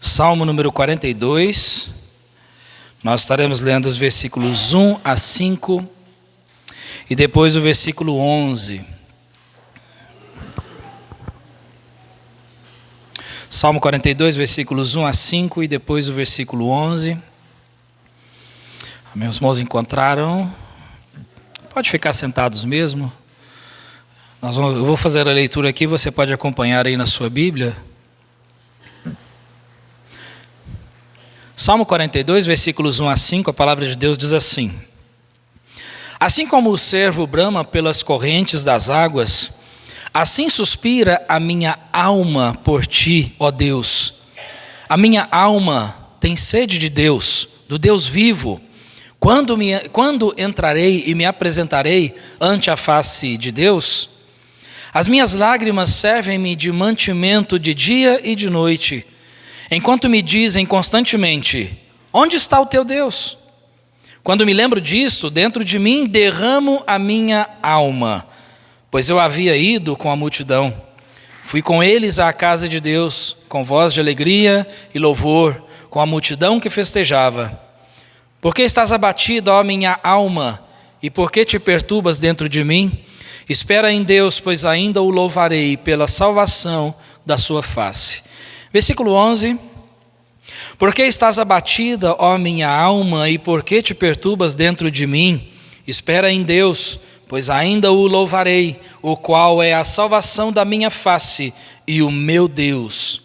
Salmo número 42, nós estaremos lendo os versículos 1 a 5 e depois o versículo 11. Salmo 42, versículos 1 a 5 e depois o versículo 11. Meus irmãos encontraram? Pode ficar sentados mesmo. Eu vou fazer a leitura aqui, você pode acompanhar aí na sua Bíblia. Salmo 42, versículos 1 a 5, a palavra de Deus diz assim: Assim como o cervo brama pelas correntes das águas, assim suspira a minha alma por ti, ó Deus. A minha alma tem sede de Deus, do Deus vivo. Quando entrarei e me apresentarei ante a face de Deus? As minhas lágrimas servem-me de mantimento de dia e de noite, enquanto me dizem constantemente: onde está o teu Deus? Quando me lembro disto, dentro de mim derramo a minha alma, pois eu havia ido com a multidão. Fui com eles à casa de Deus, com voz de alegria e louvor, com a multidão que festejava. Por que estás abatido, ó minha alma, e por que te perturbas dentro de mim? Espera em Deus, pois ainda o louvarei pela salvação da sua face. Versículo 11. Por que estás abatida, ó minha alma, e por que te perturbas dentro de mim? Espera em Deus, pois ainda o louvarei, o qual é a salvação da minha face e o meu Deus.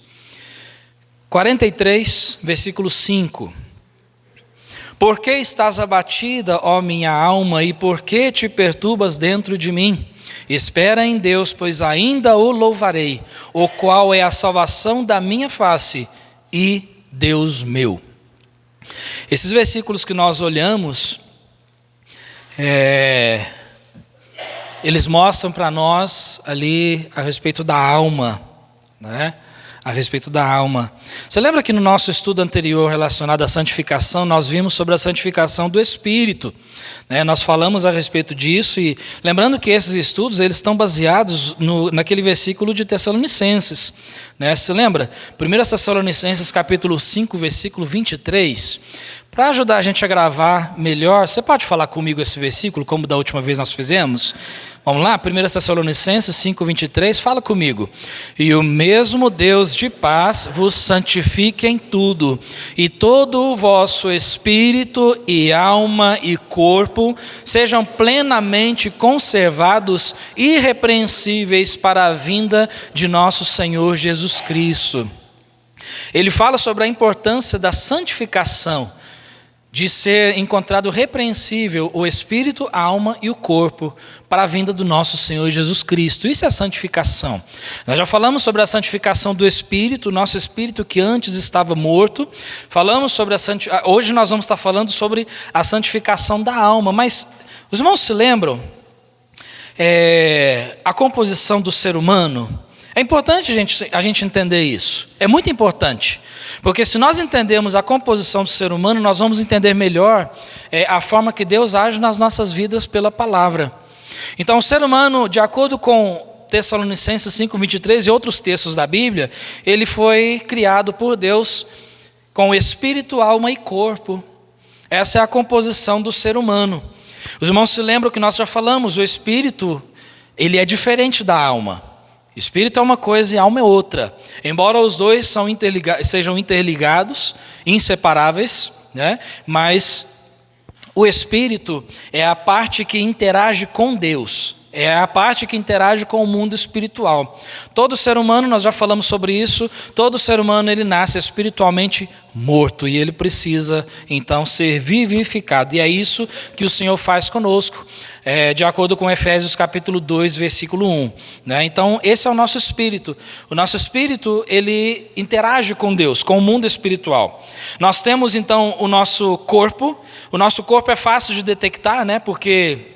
43, versículo 5. Por que estás abatida, ó minha alma, e por que te perturbas dentro de mim? Espera em Deus, pois ainda o louvarei, o qual é a salvação da minha face e Deus meu. Esses versículos que nós olhamos, eles mostram para nós ali a respeito da alma, né? A respeito da alma. Você lembra que no nosso estudo anterior relacionado à santificação, nós vimos sobre a santificação do Espírito, né? Nós falamos a respeito disso e lembrando que esses estudos eles estão baseados naquele versículo de Tessalonicenses, né? Você lembra? 1 Tessalonicenses capítulo 5, versículo 23. Para ajudar a gente a gravar melhor, você pode falar comigo esse versículo, como da última vez nós fizemos? Vamos lá, 1 Tessalonicenses 5, 23, fala comigo. E o mesmo Deus de paz vos santifique em tudo, e todo o vosso espírito e alma e corpo sejam plenamente conservados, irrepreensíveis para a vinda de nosso Senhor Jesus Cristo. Ele fala sobre a importância da santificação, de ser encontrado repreensível o espírito, a alma e o corpo para a vinda do nosso Senhor Jesus Cristo. Isso é a santificação. Nós já falamos sobre a santificação do espírito, nosso espírito que antes estava morto. Falamos sobre hoje nós vamos estar falando sobre a santificação da alma. Mas os irmãos se lembram a composição do ser humano? É importante a gente entender isso. É muito importante. Porque se nós entendemos a composição do ser humano, nós vamos entender melhor a forma que Deus age nas nossas vidas pela palavra. Então, o ser humano, de acordo com Tessalonicenses 5, 23 e outros textos da Bíblia, ele foi criado por Deus com espírito, alma e corpo. Essa é a composição do ser humano. Os irmãos se lembram que nós já falamos, o espírito, ele é diferente da alma. Espírito é uma coisa e alma é outra. Embora os dois sejam interligados, inseparáveis, né? Mas o espírito é a parte que interage com Deus. É a parte que interage com o mundo espiritual. Todo ser humano, nós já falamos sobre isso, todo ser humano ele nasce espiritualmente morto e ele precisa então ser vivificado. E é isso que o Senhor faz conosco, de acordo com Efésios capítulo 2, versículo 1. Né? Então esse é o nosso espírito. O nosso espírito ele interage com Deus, com o mundo espiritual. Nós temos então o nosso corpo é fácil de detectar, né? Porque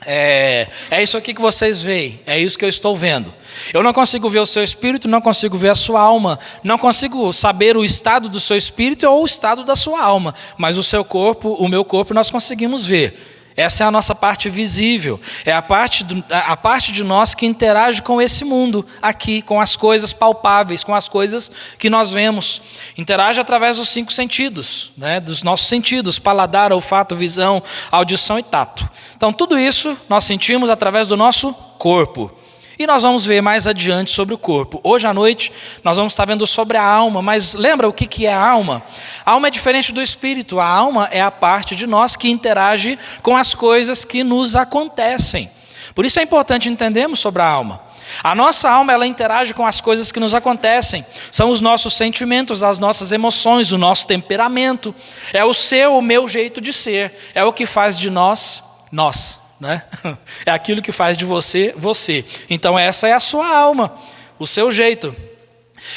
é isso aqui que vocês veem, é isso que eu estou vendo. Eu não consigo ver o seu espírito, não consigo ver a sua alma, não consigo saber o estado do seu espírito ou o estado da sua alma, mas o seu corpo, o meu corpo, nós conseguimos ver. Essa é a nossa parte visível, é a parte de nós que interage com esse mundo aqui, com as coisas palpáveis, com as coisas que nós vemos. Interage através dos 5 sentidos, né? Dos nossos sentidos: paladar, olfato, visão, audição e tato. Então tudo isso nós sentimos através do nosso corpo. E nós vamos ver mais adiante sobre o corpo. Hoje à noite nós vamos estar vendo sobre a alma, mas lembra o que é a alma? A alma é diferente do espírito. A alma é a parte de nós que interage com as coisas que nos acontecem. Por isso é importante entendermos sobre a alma. A nossa alma, ela interage com as coisas que nos acontecem. São os nossos sentimentos, as nossas emoções, o nosso temperamento. É o meu jeito de ser. É o que faz de nós, nós. Né? É aquilo que faz de você, você. Então essa é a sua alma, o seu jeito.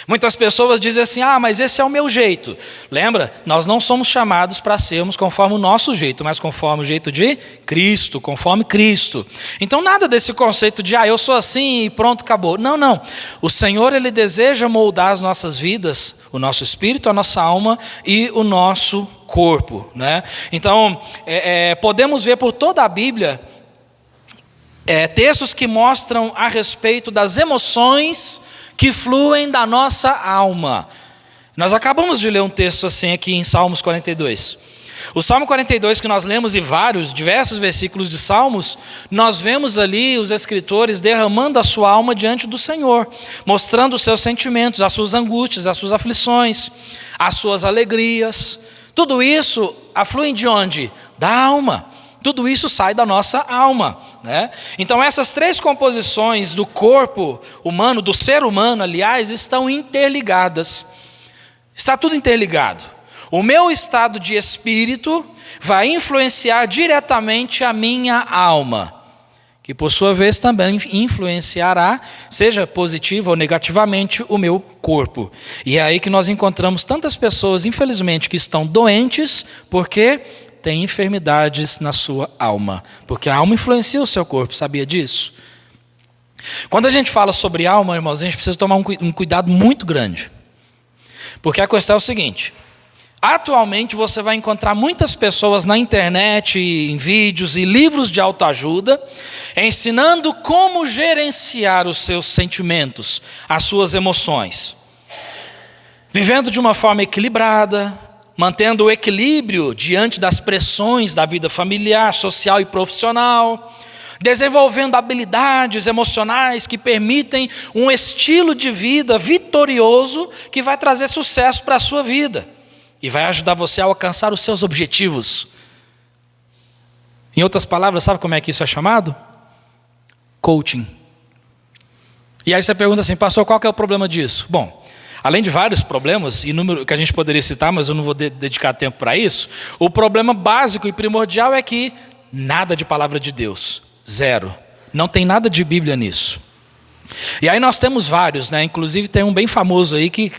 Muitas pessoas dizem assim: mas esse é o meu jeito. Lembra? Nós não somos chamados para sermos conforme o nosso jeito, mas conforme o jeito de Cristo, conforme Cristo. Então nada desse conceito de eu sou assim e pronto, acabou. Não. O Senhor, Ele deseja moldar as nossas vidas, o nosso espírito, a nossa alma e o nosso corpo, né? Então podemos ver por toda a Bíblia textos que mostram a respeito das emoções que fluem da nossa alma. Nós acabamos de ler um texto assim aqui em Salmos 42. O Salmo 42 que nós lemos e diversos versículos de Salmos, nós vemos ali os escritores derramando a sua alma diante do Senhor, mostrando os seus sentimentos, as suas angústias, as suas aflições, as suas alegrias. Tudo isso aflui de onde? Da alma. Tudo isso sai da nossa alma, né? Então essas 3 composições do corpo humano, do ser humano, aliás, estão interligadas. Está tudo interligado. O meu estado de espírito vai influenciar diretamente a minha alma, que por sua vez também influenciará, seja positiva ou negativamente, o meu corpo. E é aí que nós encontramos tantas pessoas, infelizmente, que estão doentes porque tem enfermidades na sua alma, porque a alma influencia o seu corpo, sabia disso? Quando a gente fala sobre alma, irmãos, a gente precisa tomar um cuidado muito grande, porque a questão é o seguinte: atualmente você vai encontrar muitas pessoas na internet, em vídeos e livros de autoajuda, ensinando como gerenciar os seus sentimentos, as suas emoções, vivendo de uma forma equilibrada, mantendo o equilíbrio diante das pressões da vida familiar, social e profissional, desenvolvendo habilidades emocionais que permitem um estilo de vida vitorioso que vai trazer sucesso para a sua vida e vai ajudar você a alcançar os seus objetivos. Em outras palavras, sabe como é que isso é chamado? Coaching. E aí você pergunta assim: pastor, qual que é o problema disso? Bom, além de vários problemas, inúmeros que a gente poderia citar, mas eu não vou dedicar tempo para isso, o problema básico e primordial é que nada de palavra de Deus, zero. Não tem nada de Bíblia nisso. E aí nós temos vários, né? Inclusive tem um bem famoso aí que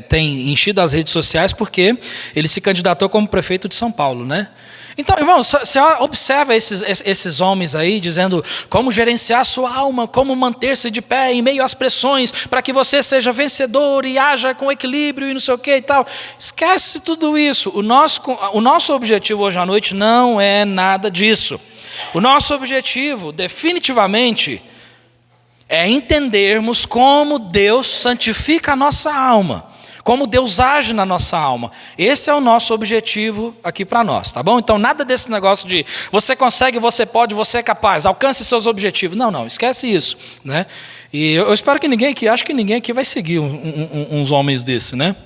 tem enchido as redes sociais porque ele se candidatou como prefeito de São Paulo, né? Então, irmãos, você observa esses homens aí dizendo como gerenciar a sua alma, como manter-se de pé em meio às pressões, para que você seja vencedor e haja com equilíbrio e não sei o que e tal. Esquece tudo isso. O nosso objetivo hoje à noite não é nada disso. O nosso objetivo, definitivamente, é entendermos como Deus santifica a nossa alma, como Deus age na nossa alma. Esse é o nosso objetivo aqui para nós, tá bom? Então nada desse negócio de você consegue, você pode, você é capaz, alcance seus objetivos. Não, esquece isso, né? E eu espero que acho que ninguém aqui vai seguir uns homens desse, né?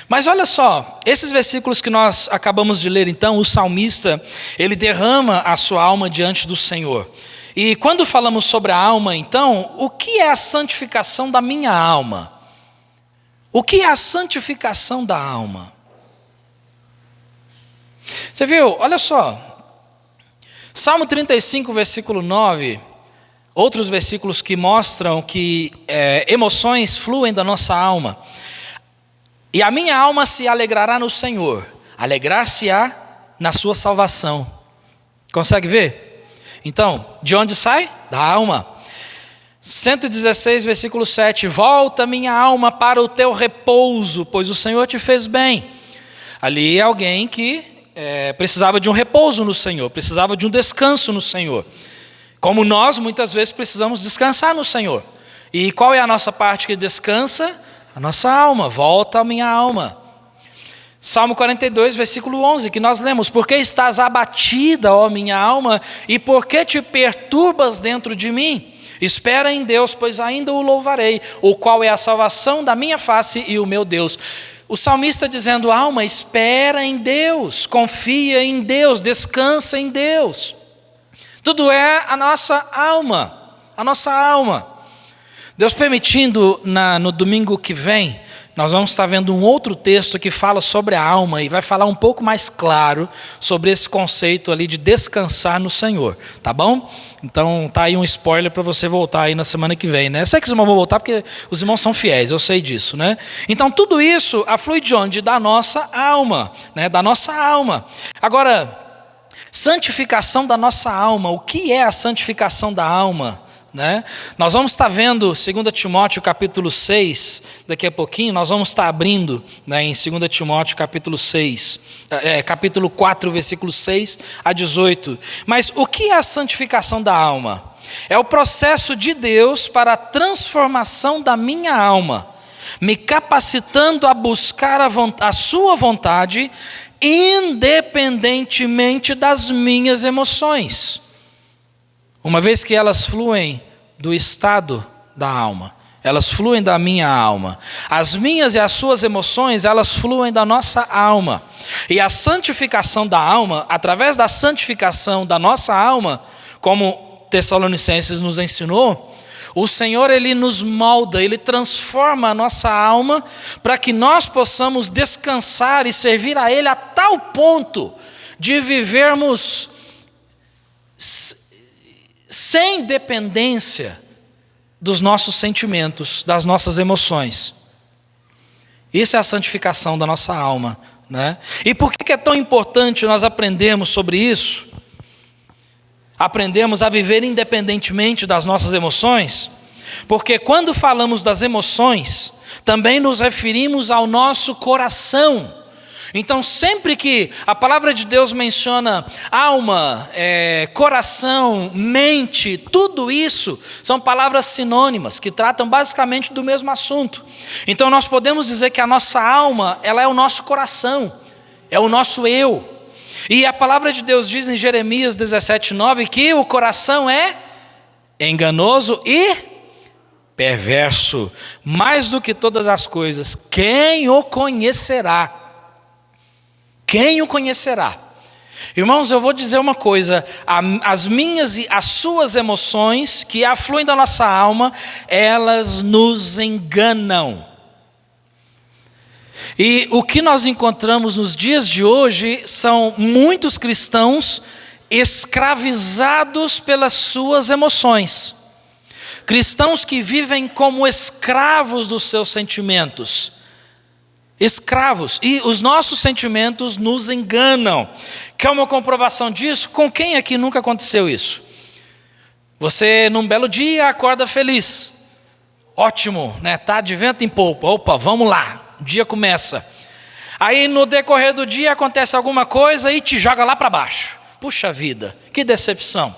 Mas olha só, esses versículos que nós acabamos de ler, então, o salmista, ele derrama a sua alma diante do Senhor. E quando falamos sobre a alma, então, o que é a santificação da minha alma? O que é a santificação da alma? Você viu? Olha só. Salmo 35, versículo 9. Outros versículos que mostram que emoções fluem da nossa alma. E a minha alma se alegrará no Senhor. Alegrar-se-á na sua salvação. Consegue ver? Então, de onde sai? Da alma. 116, versículo 7. Volta minha alma para o teu repouso, pois o Senhor te fez bem. Ali é alguém que precisava de um repouso no Senhor, precisava de um descanso no Senhor. Como nós, muitas vezes, precisamos descansar no Senhor. E qual é a nossa parte que descansa? A nossa alma. Volta a minha alma. Salmo 42, versículo 11, que nós lemos: Por que estás abatida, ó minha alma, e por que te perturbas dentro de mim? Espera em Deus, pois ainda o louvarei, o qual é a salvação da minha face e o meu Deus. O salmista dizendo: alma, espera em Deus, confia em Deus, descansa em Deus. Tudo é a nossa alma, a nossa alma. Deus permitindo, no domingo que vem, nós vamos estar vendo um outro texto que fala sobre a alma e vai falar um pouco mais claro sobre esse conceito ali de descansar no Senhor, tá bom? Então tá aí um spoiler para você voltar aí na semana que vem, né? Eu sei que os irmãos vão voltar porque os irmãos são fiéis, eu sei disso, né? Então tudo isso aflui de onde? Da nossa alma, né? Da nossa alma. Agora, santificação da nossa alma. O que é a santificação da alma? Né? Nós vamos estar vendo 2 Timóteo capítulo 6, daqui a pouquinho, nós vamos estar abrindo, né, em 2 Timóteo capítulo 6, capítulo 4, versículo 6 a 18. Mas o que é a santificação da alma? É o processo de Deus para a transformação da minha alma, me capacitando a buscar a sua vontade, independentemente das minhas emoções. Uma vez que elas fluem do estado da alma, elas fluem da minha alma. As minhas e as suas emoções, elas fluem da nossa alma. E a santificação da alma, através da santificação da nossa alma, como Tessalonicenses nos ensinou, o Senhor, Ele nos molda, Ele transforma a nossa alma para que nós possamos descansar e servir a Ele a tal ponto de vivermos sem dependência dos nossos sentimentos, das nossas emoções. Isso é a santificação da nossa alma, né? E por que é tão importante nós aprendermos sobre isso? Aprendemos a viver independentemente das nossas emoções? Porque quando falamos das emoções, também nos referimos ao nosso coração. Então, sempre que a palavra de Deus menciona alma, coração, mente, tudo isso são palavras sinônimas que tratam basicamente do mesmo assunto. Então, nós podemos dizer que a nossa alma, ela é o nosso coração, é o nosso eu. E a palavra de Deus diz em Jeremias 17:9 que o coração é enganoso e perverso, mais do que todas as coisas. Quem o conhecerá? Quem o conhecerá? Irmãos, eu vou dizer uma coisa: as minhas e as suas emoções que afluem da nossa alma, elas nos enganam. E o que nós encontramos nos dias de hoje são muitos cristãos escravizados pelas suas emoções. Cristãos que vivem como escravos dos seus sentimentos. Escravos, e os nossos sentimentos nos enganam. Quer uma comprovação disso? Com quem aqui nunca aconteceu isso? Você num belo dia acorda feliz, ótimo, né? Tá de vento em polpa, opa, vamos lá, o dia começa. Aí no decorrer do dia acontece alguma coisa e te joga lá para baixo. Puxa vida, que decepção.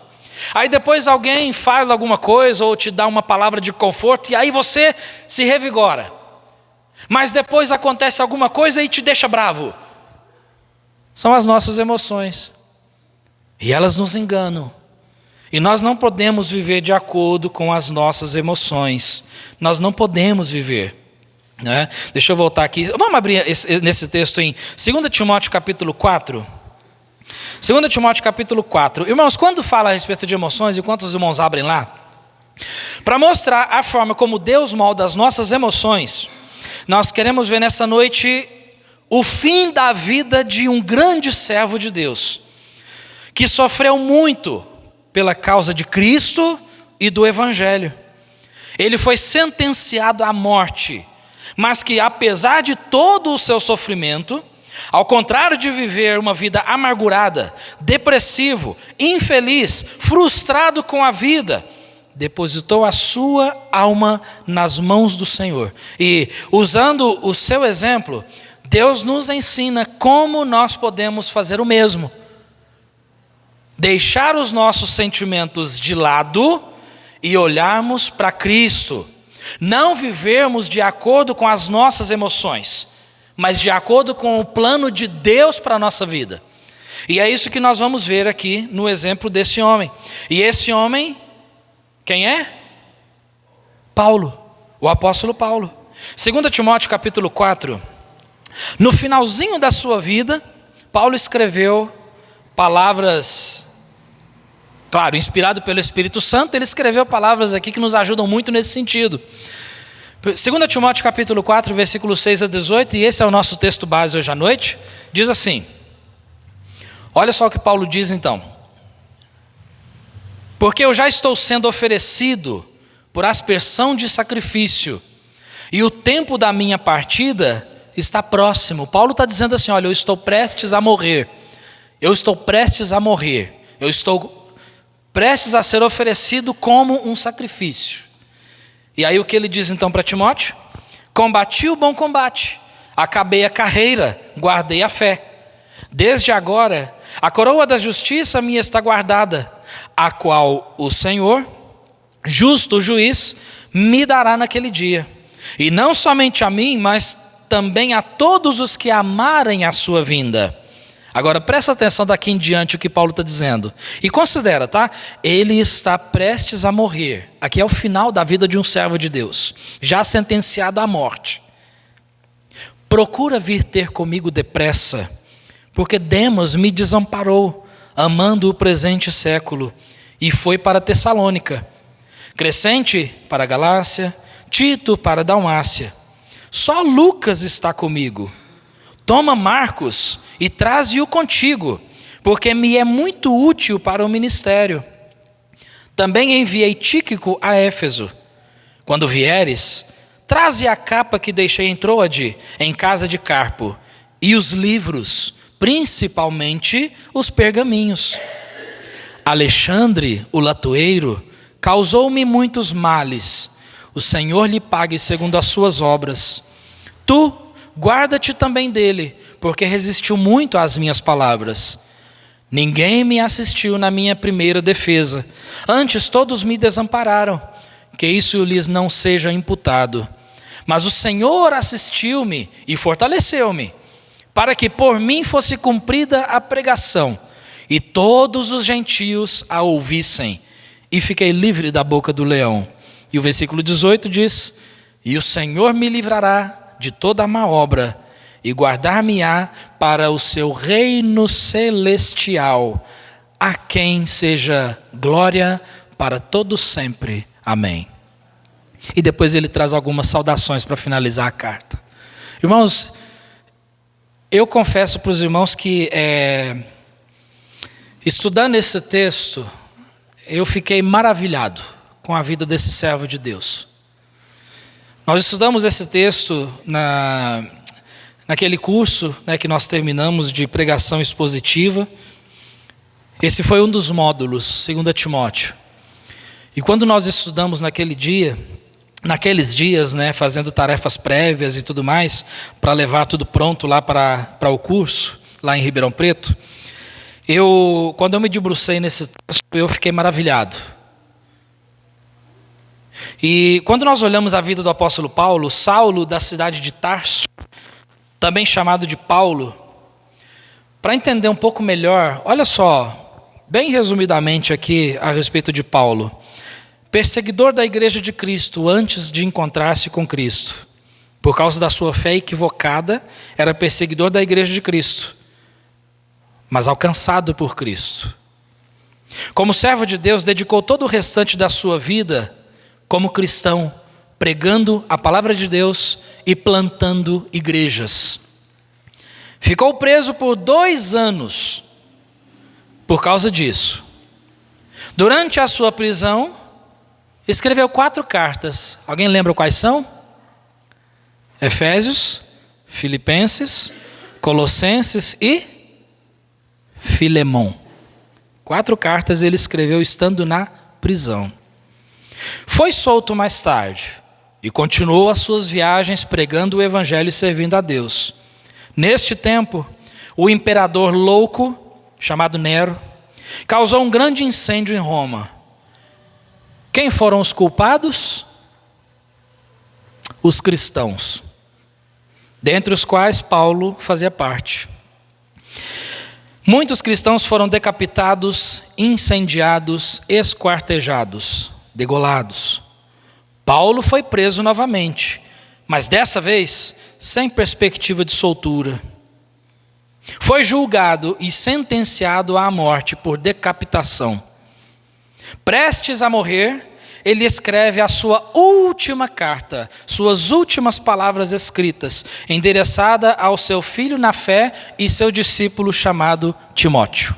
Aí depois alguém fala alguma coisa ou te dá uma palavra de conforto e aí você se revigora. Mas depois acontece alguma coisa e te deixa bravo. São as nossas emoções. E elas nos enganam. E nós não podemos viver de acordo com as nossas emoções. Nós não podemos viver, né? Deixa eu voltar aqui. Vamos abrir nesse texto em 2 Timóteo capítulo 4. 2 Timóteo capítulo 4. Irmãos, quando fala a respeito de emoções, enquanto os irmãos abrem lá, para mostrar a forma como Deus molda as nossas emoções, nós queremos ver nessa noite o fim da vida de um grande servo de Deus, que sofreu muito pela causa de Cristo e do Evangelho. Ele foi sentenciado à morte, mas que apesar de todo o seu sofrimento, ao contrário de viver uma vida amargurada, depressivo, infeliz, frustrado com a vida, depositou a sua alma nas mãos do Senhor. E usando o seu exemplo, Deus nos ensina como nós podemos fazer o mesmo. Deixar os nossos sentimentos de lado e olharmos para Cristo. Não vivermos de acordo com as nossas emoções, mas de acordo com o plano de Deus para a nossa vida. E é isso que nós vamos ver aqui no exemplo desse homem. E esse homem, quem é? Paulo, o apóstolo Paulo. 2 Timóteo capítulo 4, no finalzinho da sua vida, Paulo escreveu palavras, claro, inspirado pelo Espírito Santo, ele escreveu palavras aqui que nos ajudam muito nesse sentido. 2 Timóteo capítulo 4, versículos 6 a 18, e esse é o nosso texto base hoje à noite, diz assim, olha só o que Paulo diz então. Porque eu já estou sendo oferecido por aspersão de sacrifício, e o tempo da minha partida está próximo. Paulo está dizendo assim, olha, eu estou prestes a morrer, eu estou prestes a ser oferecido como um sacrifício. E aí o que ele diz então para Timóteo? Combati o bom combate, acabei a carreira, guardei a fé. Desde agora, a coroa da justiça minha está guardada, a qual o Senhor, justo juiz, me dará naquele dia. E não somente a mim, mas também a todos os que amarem a sua vinda. Agora presta atenção daqui em diante o que Paulo está dizendo. E considera, tá? Ele está prestes a morrer. Aqui é o final da vida de um servo de Deus, já sentenciado à morte. Procura vir ter comigo depressa, porque Demas me desamparou, amando o presente século, e foi para Tessalônica. Crescente para a Galácia, Tito para a Dalmácia. Só Lucas está comigo. Toma Marcos e traze-o contigo, porque me é muito útil para o ministério. Também enviei Tíquico a Éfeso. Quando vieres, traze a capa que deixei em Troade, em casa de Carpo, e os livros, principalmente os pergaminhos. Alexandre, o latoeiro, causou-me muitos males. O Senhor lhe pague segundo as suas obras. Tu, guarda-te também dele, porque resistiu muito às minhas palavras. Ninguém me assistiu na minha primeira defesa. Antes todos me desampararam, que isso lhes não seja imputado. Mas o Senhor assistiu-me e fortaleceu-me, para que por mim fosse cumprida a pregação, e todos os gentios a ouvissem, e fiquei livre da boca do leão. E o versículo 18 diz, e o Senhor me livrará de toda a má obra, e guardar-me-á para o seu reino celestial, a quem seja glória para todos sempre. Amém. E depois ele traz algumas saudações para finalizar a carta. Irmãos, eu confesso para os irmãos que estudando esse texto, eu fiquei maravilhado com a vida desse servo de Deus. Nós estudamos esse texto naquele curso, né, que nós terminamos de pregação expositiva. Esse foi um dos módulos, 2 Timóteo. E quando nós estudamos naqueles dias, né, fazendo tarefas prévias e tudo mais, para levar tudo pronto lá para o curso, lá em Ribeirão Preto, quando eu me debrucei nesse texto, eu fiquei maravilhado. E quando nós olhamos a vida do apóstolo Paulo, Saulo da cidade de Tarso, também chamado de Paulo, para entender um pouco melhor, olha só, bem resumidamente aqui a respeito de Paulo. Perseguidor da igreja de Cristo antes de encontrar-se com Cristo. Por causa da sua fé equivocada, era perseguidor da igreja de Cristo, mas alcançado por Cristo. Como servo de Deus, dedicou todo o restante da sua vida como cristão, pregando a palavra de Deus e plantando igrejas. Ficou preso por 2 anos por causa disso. Durante a sua prisão, escreveu 4 cartas. Alguém lembra quais são? Efésios, Filipenses, Colossenses e Filemão. 4 cartas ele escreveu estando na prisão. Foi solto mais tarde e continuou as suas viagens pregando o evangelho e servindo a Deus. Neste tempo, o imperador louco, chamado Nero, causou um grande incêndio em Roma. Quem foram os culpados? Os cristãos, dentre os quais Paulo fazia parte. Muitos cristãos foram decapitados, incendiados, esquartejados, degolados. Paulo foi preso novamente, mas dessa vez sem perspectiva de soltura. Foi julgado e sentenciado à morte por decapitação. Prestes a morrer, ele escreve a sua última carta, suas últimas palavras escritas, endereçada ao seu filho na fé e seu discípulo chamado Timóteo,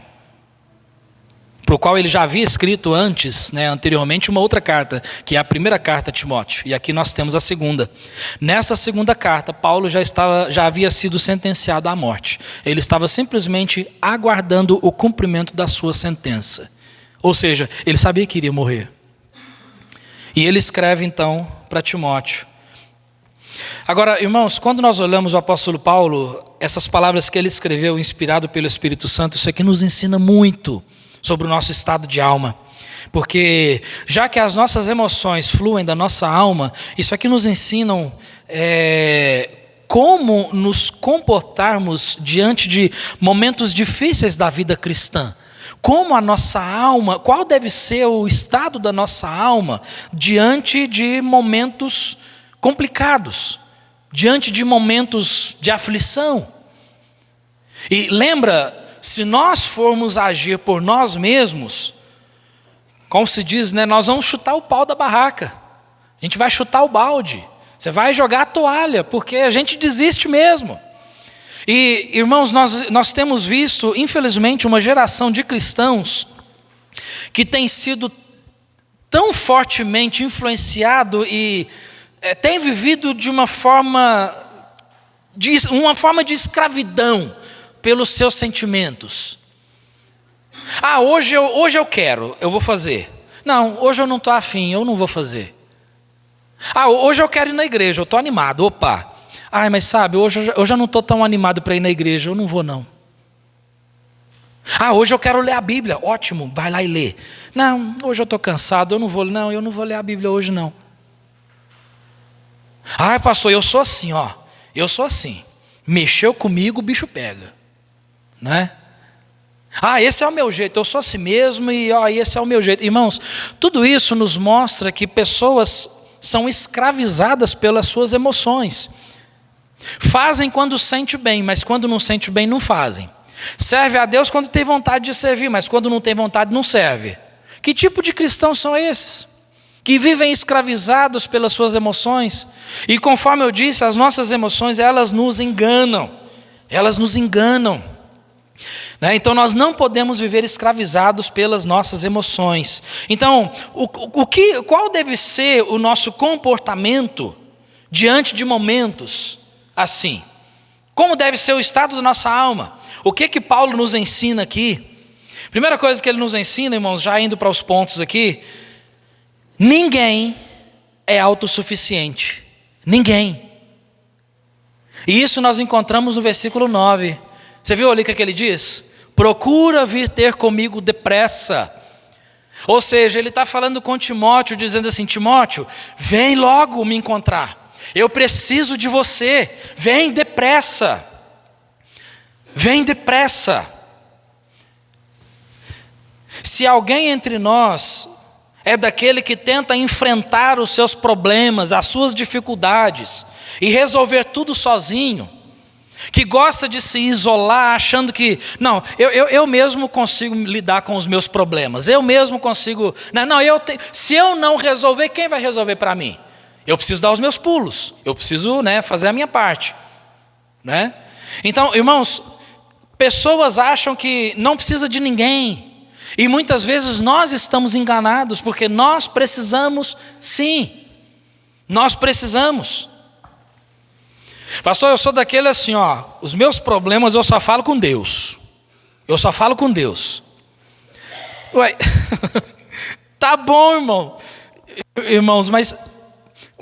para o qual ele já havia escrito anteriormente, uma outra carta, que é a primeira carta a Timóteo, e aqui nós temos a segunda. Nessa segunda carta, Paulo já havia sido sentenciado à morte. Ele estava simplesmente aguardando o cumprimento da sua sentença. Ou seja, ele sabia que iria morrer. E ele escreve então para Timóteo. Agora, irmãos, quando nós olhamos o apóstolo Paulo, essas palavras que ele escreveu, inspirado pelo Espírito Santo, isso aqui nos ensina muito sobre o nosso estado de alma. Porque já que as nossas emoções fluem da nossa alma, isso aqui nos ensinam como nos comportarmos diante de momentos difíceis da vida cristã. Como a nossa alma, qual deve ser o estado da nossa alma diante de momentos complicados, diante de momentos de aflição. E lembra, se nós formos agir por nós mesmos, como se diz, nós vamos chutar o pau da barraca, a gente vai chutar o balde, você vai jogar a toalha, porque a gente desiste mesmo. E, irmãos, nós temos visto, infelizmente, uma geração de cristãos que tem sido tão fortemente influenciado e tem vivido de uma forma de escravidão pelos seus sentimentos. Hoje eu quero, eu vou fazer. Não, hoje eu não estou afim, eu não vou fazer. Hoje eu quero ir na igreja, eu estou animado, opa. Mas sabe, hoje eu já não estou tão animado para ir na igreja, eu não vou não. Hoje eu quero ler a Bíblia, ótimo, vai lá e lê. Não, hoje eu estou cansado, eu não vou ler a Bíblia hoje não. Pastor, eu sou assim, eu sou assim. Mexeu comigo, o bicho pega. Né? Esse é o meu jeito, eu sou assim mesmo e esse é o meu jeito. Irmãos, tudo isso nos mostra que pessoas são escravizadas pelas suas emoções. Fazem quando sente bem, mas quando não sente bem, não fazem. Serve a Deus quando tem vontade de servir, mas quando não tem vontade, não serve. Que tipo de cristãos são esses? Que vivem escravizados pelas suas emoções. E conforme eu disse, as nossas emoções, elas nos enganam. Elas nos enganam. Então nós não podemos viver escravizados pelas nossas emoções. Então, qual deve ser o nosso comportamento diante de momentos assim? Como deve ser o estado da nossa alma? O que Paulo nos ensina aqui? Primeira coisa que ele nos ensina, irmãos, já indo para os pontos aqui: ninguém é autossuficiente. Ninguém. E isso nós encontramos no versículo 9. Você viu ali o que ele diz? Procura vir ter comigo depressa. Ou seja, ele está falando com Timóteo, dizendo assim: Timóteo, vem logo me encontrar. Eu preciso de você. Vem depressa. Vem depressa. Se alguém entre nós é daquele que tenta enfrentar os seus problemas, as suas dificuldades e resolver tudo sozinho, que gosta de se isolar achando que, não, eu mesmo consigo lidar com os meus problemas, eu mesmo consigo, se eu não resolver, quem vai resolver para mim? Eu preciso dar os meus pulos, eu preciso fazer a minha parte. Então, irmãos, pessoas acham que não precisa de ninguém, e muitas vezes nós estamos enganados, porque nós precisamos sim, nós precisamos. Pastor, eu sou daquele assim, os meus problemas eu só falo com Deus. Eu só falo com Deus. Ué, tá bom, irmãos, mas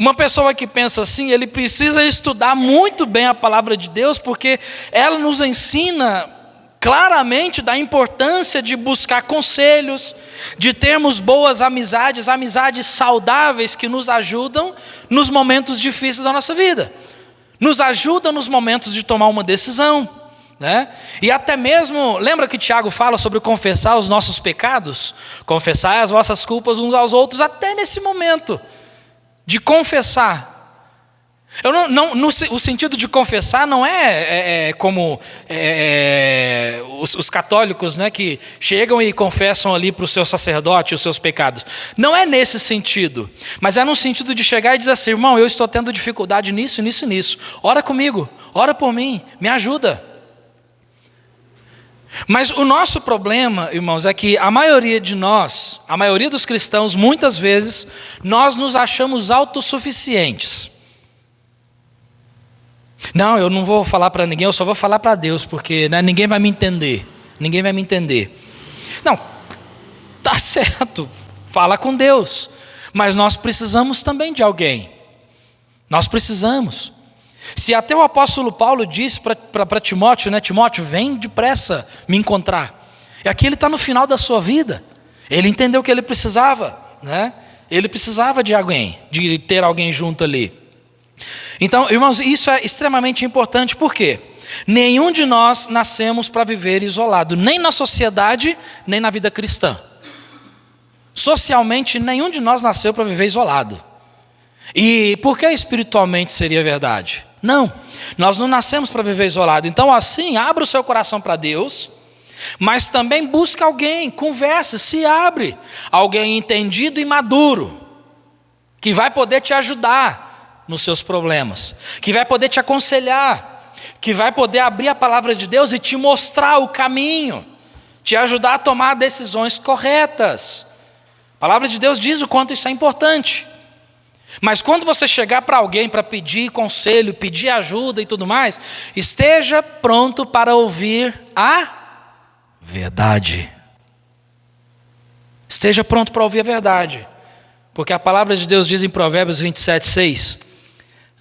Uma pessoa que pensa assim, ele precisa estudar muito bem a palavra de Deus, porque ela nos ensina claramente da importância de buscar conselhos, de termos boas amizades, amizades saudáveis que nos ajudam nos momentos difíceis da nossa vida, nos ajudam nos momentos de tomar uma decisão, né? E até mesmo, lembra que Tiago fala sobre confessar os nossos pecados? Confessai as vossas culpas uns aos outros, até nesse momento de confessar. O sentido de confessar não é como os católicos, né, que chegam e confessam ali para o seu sacerdote os seus pecados. Não é nesse sentido, mas é no sentido de chegar e dizer assim: irmão, eu estou tendo dificuldade nisso, nisso e nisso. Ora comigo, ora por mim, me ajuda. Mas o nosso problema, irmãos, é que a maioria de nós, a maioria dos cristãos, muitas vezes, nós nos achamos autossuficientes. Não, eu não vou falar para ninguém, eu só vou falar para Deus, porque, né, ninguém vai me entender. Ninguém vai me entender. Não, tá certo, fala com Deus. Mas nós precisamos também de alguém. Nós precisamos. Se até o apóstolo Paulo disse para Timóteo, né, Timóteo, vem depressa me encontrar. E aqui ele está no final da sua vida. Ele entendeu que ele precisava, né? Ele precisava de alguém, de ter alguém junto ali. Então, irmãos, isso é extremamente importante, por quê? Nenhum de nós nascemos para viver isolado, nem na sociedade, nem na vida cristã. Socialmente, nenhum de nós nasceu para viver isolado. E por que espiritualmente seria verdade? Não, nós não nascemos para viver isolado. Então, assim, abra o seu coração para Deus, mas também busca alguém, converse, se abre. Alguém entendido e maduro, que vai poder te ajudar nos seus problemas, que vai poder te aconselhar, que vai poder abrir a palavra de Deus e te mostrar o caminho, te ajudar a tomar decisões corretas. A palavra de Deus diz o quanto isso é importante. Mas quando você chegar para alguém para pedir conselho, pedir ajuda e tudo mais, esteja pronto para ouvir a verdade. Esteja pronto para ouvir a verdade. Porque a palavra de Deus diz em Provérbios 27:6: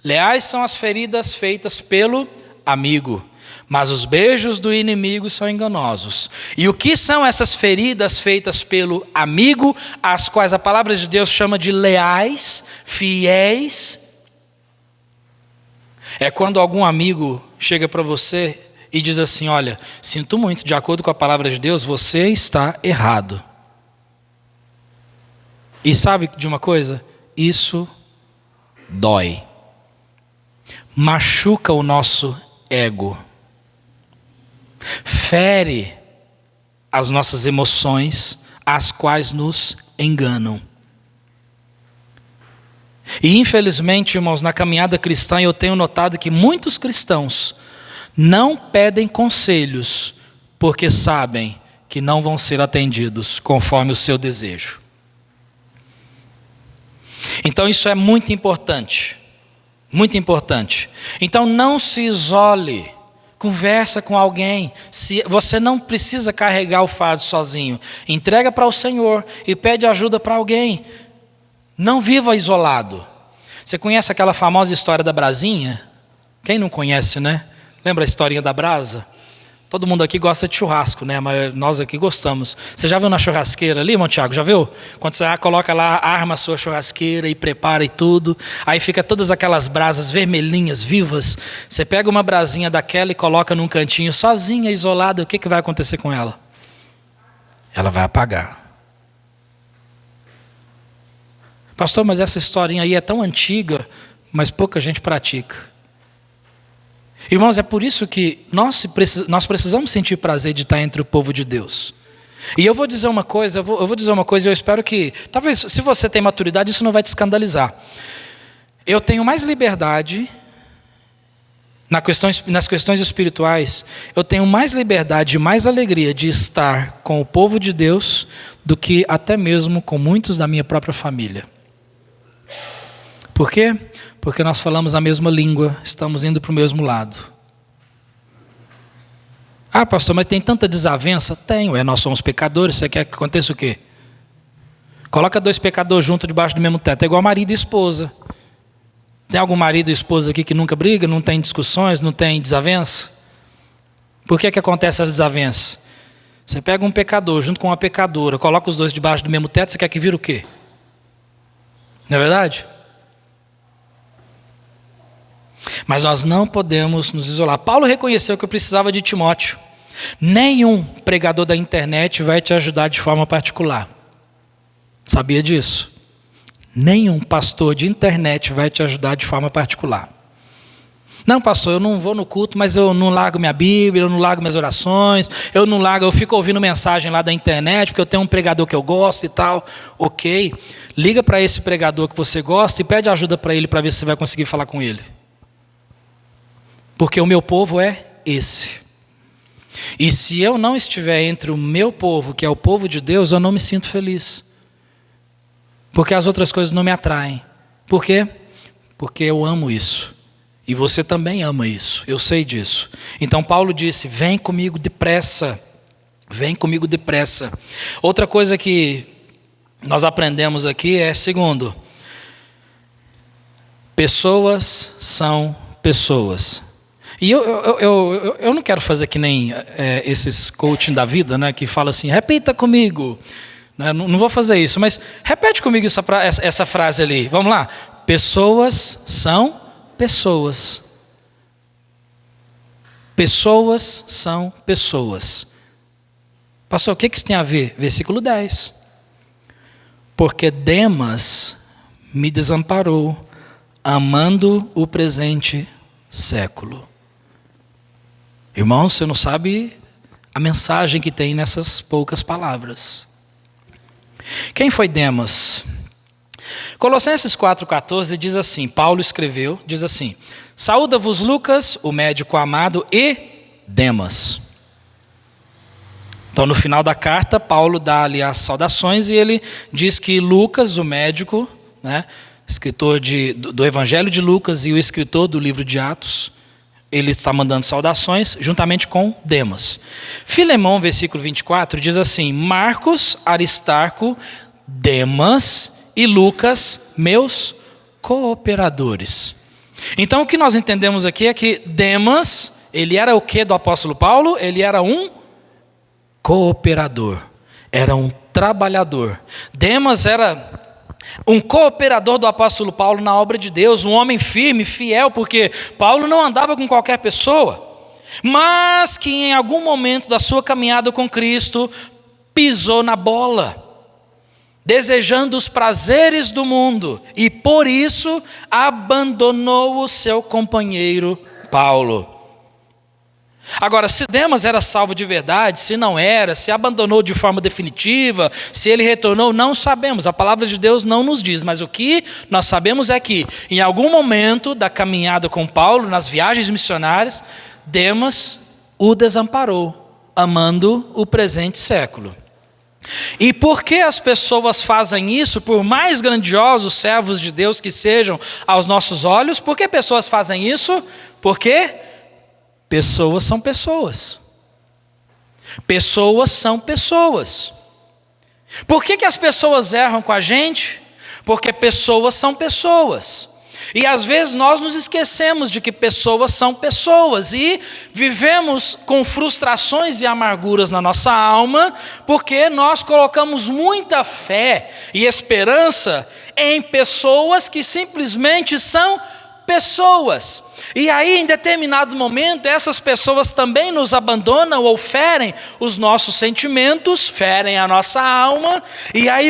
leais são as feridas feitas pelo amigo, mas os beijos do inimigo são enganosos. E o que são essas feridas feitas pelo amigo, as quais a palavra de Deus chama de leais, fiéis? É quando algum amigo chega para você e diz assim: olha, sinto muito, de acordo com a palavra de Deus, você está errado. E sabe de uma coisa? Isso dói. Machuca o nosso ego, fere as nossas emoções, as quais nos enganam. E infelizmente, irmãos, na caminhada cristã eu tenho notado que muitos cristãos não pedem conselhos, porque sabem que não vão ser atendidos conforme o seu desejo. Então isso é muito importante. Muito importante. Então não se isole, conversa com alguém. Você não precisa carregar o fardo sozinho. Entrega para o Senhor e pede ajuda para alguém. Não viva isolado. Você conhece aquela famosa história da brasinha? Quem não conhece, né? Lembra a historinha da brasa? Todo mundo aqui gosta de churrasco, né? Mas nós aqui gostamos. Você já viu na churrasqueira ali, irmão Tiago? Já viu? Quando você coloca lá, arma a sua churrasqueira e prepara e tudo. Aí fica todas aquelas brasas vermelhinhas, vivas. Você pega uma brasinha daquela e coloca num cantinho sozinha, isolada. O que vai acontecer com ela? Ela vai apagar. Pastor, mas essa historinha aí é tão antiga, mas pouca gente pratica. Irmãos, é por isso que nós precisamos sentir prazer de estar entre o povo de Deus. E eu vou dizer uma coisa, eu vou dizer uma coisa, e eu espero que, talvez, se você tem maturidade, isso não vai te escandalizar. Eu tenho mais liberdade, nas questões espirituais, eu tenho mais liberdade e mais alegria de estar com o povo de Deus do que até mesmo com muitos da minha própria família. Por quê? Porque nós falamos a mesma língua, estamos indo para o mesmo lado. Ah, pastor, mas tem tanta desavença? Tenho, nós somos pecadores, você quer que aconteça o quê? Coloca dois pecadores juntos debaixo do mesmo teto, é igual marido e esposa. Tem algum marido e esposa aqui que nunca briga, não tem discussões, não tem desavença? Por que acontece as desavenças? Você pega um pecador junto com uma pecadora, coloca os dois debaixo do mesmo teto, você quer que vira o quê? Não é verdade? Mas nós não podemos nos isolar. Paulo reconheceu que eu precisava de Timóteo. Nenhum pregador da internet vai te ajudar de forma particular. Sabia disso? Nenhum pastor de internet vai te ajudar de forma particular. Não, pastor, eu não vou no culto, mas eu não largo minha Bíblia, eu não largo minhas orações, eu fico ouvindo mensagem lá da internet, porque eu tenho um pregador que eu gosto e tal. Ok, liga para esse pregador que você gosta e pede ajuda para ele, para ver se você vai conseguir falar com ele. Porque o meu povo é esse. E se eu não estiver entre o meu povo, que é o povo de Deus, eu não me sinto feliz. Porque as outras coisas não me atraem. Por quê? Porque eu amo isso. E você também ama isso, eu sei disso. Então Paulo disse, vem comigo depressa. Vem comigo depressa. Outra coisa que nós aprendemos aqui é, segundo, pessoas são pessoas. E eu não quero fazer que nem esses coaching da vida, né, que fala assim, repita comigo. Não vou fazer isso, mas repete comigo essa frase ali. Vamos lá. Pessoas são pessoas. Pessoas são pessoas. Pastor, o que isso tem a ver? Versículo 10. Porque Demas me desamparou, amando o presente século. Irmão, você não sabe a mensagem que tem nessas poucas palavras. Quem foi Demas? Colossenses 4,14 diz assim, Paulo escreveu, diz assim, saúda-vos Lucas, o médico amado, e Demas. Então no final da carta, Paulo dá ali as saudações e ele diz que Lucas, o médico, né, escritor do Evangelho de Lucas e o escritor do livro de Atos, ele está mandando saudações juntamente com Demas. Filemão, versículo 24, diz assim, Marcos, Aristarco, Demas e Lucas, meus cooperadores. Então o que nós entendemos aqui é que Demas, ele era o que do apóstolo Paulo? Ele era um cooperador, era um trabalhador. Demas era um cooperador do apóstolo Paulo na obra de Deus, um homem firme, fiel, porque Paulo não andava com qualquer pessoa, mas que em algum momento da sua caminhada com Cristo, pisou na bola, desejando os prazeres do mundo, e por isso abandonou o seu companheiro Paulo. Agora, se Demas era salvo de verdade, se não era, se abandonou de forma definitiva, se ele retornou, não sabemos. A palavra de Deus não nos diz, mas o que nós sabemos é que, em algum momento da caminhada com Paulo, nas viagens missionárias, Demas o desamparou, amando o presente século. E por que as pessoas fazem isso, por mais grandiosos servos de Deus que sejam aos nossos olhos, por que pessoas fazem isso? Porque pessoas são pessoas. Pessoas são pessoas. Por que as pessoas erram com a gente? Porque pessoas são pessoas. E às vezes nós nos esquecemos de que pessoas são pessoas e vivemos com frustrações e amarguras na nossa alma, porque nós colocamos muita fé e esperança em pessoas que simplesmente são pessoas. E aí, em determinado momento, essas pessoas também nos abandonam ou ferem os nossos sentimentos, ferem a nossa alma. E aí,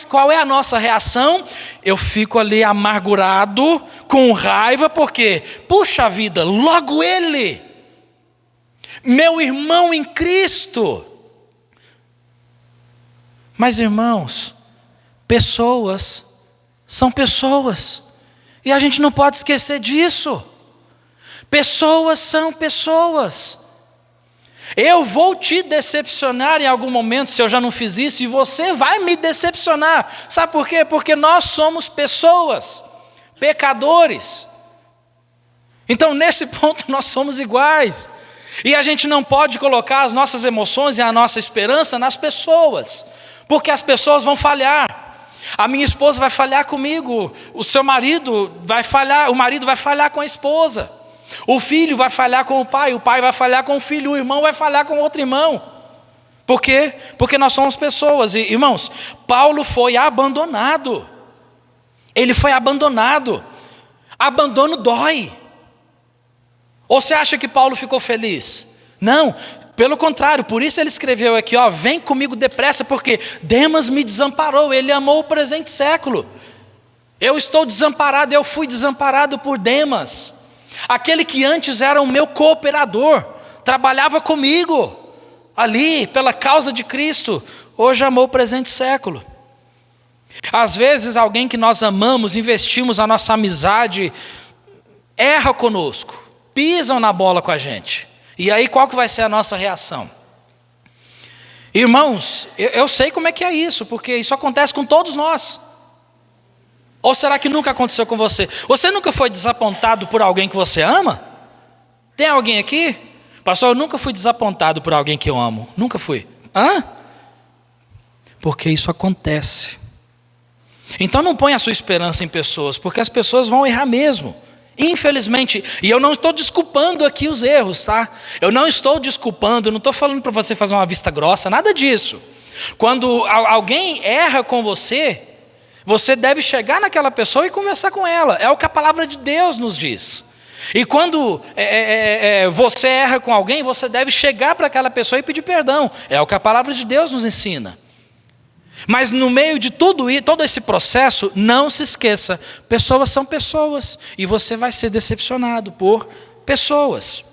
qual é a nossa reação? Eu fico ali amargurado, com raiva, porque, puxa vida, logo ele, meu irmão em Cristo. Mas, irmãos, pessoas são pessoas. E a gente não pode esquecer disso. Pessoas são pessoas. Eu vou te decepcionar em algum momento, se eu já não fiz isso, e você vai me decepcionar. Sabe por quê? Porque nós somos pessoas, pecadores. Então, nesse ponto, nós somos iguais. E a gente não pode colocar as nossas emoções e a nossa esperança nas pessoas, porque as pessoas vão falhar. A minha esposa vai falhar comigo, o seu marido vai falhar, o marido vai falhar com a esposa, o filho vai falhar com o pai vai falhar com o filho, o irmão vai falhar com outro irmão. Por quê? Porque nós somos pessoas. E, irmãos, Paulo foi abandonado. Ele foi abandonado. Abandono dói. Ou você acha que Paulo ficou feliz? Não, pelo contrário, por isso ele escreveu aqui, ó, vem comigo depressa, porque Demas me desamparou, ele amou o presente século. Eu estou desamparado, eu fui desamparado por Demas. Aquele que antes era o meu cooperador, trabalhava comigo, ali, pela causa de Cristo, hoje amou o presente século. Às vezes alguém que nós amamos, investimos a nossa amizade, erra conosco, pisam na bola com a gente. E aí qual que vai ser a nossa reação? Irmãos, eu sei como é que é isso, porque isso acontece com todos nós. Ou será que nunca aconteceu com você? Você nunca foi desapontado por alguém que você ama? Tem alguém aqui? Pastor, eu nunca fui desapontado por alguém que eu amo. Nunca fui. Hã? Porque isso acontece. Então não ponha a sua esperança em pessoas, porque as pessoas vão errar mesmo. Infelizmente, e eu não estou desculpando aqui os erros, tá? Eu não estou desculpando, não estou falando para você fazer uma vista grossa, nada disso. Quando alguém erra com você, você deve chegar naquela pessoa e conversar com ela. É o que a palavra de Deus nos diz. E quando você erra com alguém, você deve chegar para aquela pessoa e pedir perdão. É o que a palavra de Deus nos ensina. Mas no meio de todo esse processo, não se esqueça, pessoas são pessoas, e você vai ser decepcionado por pessoas.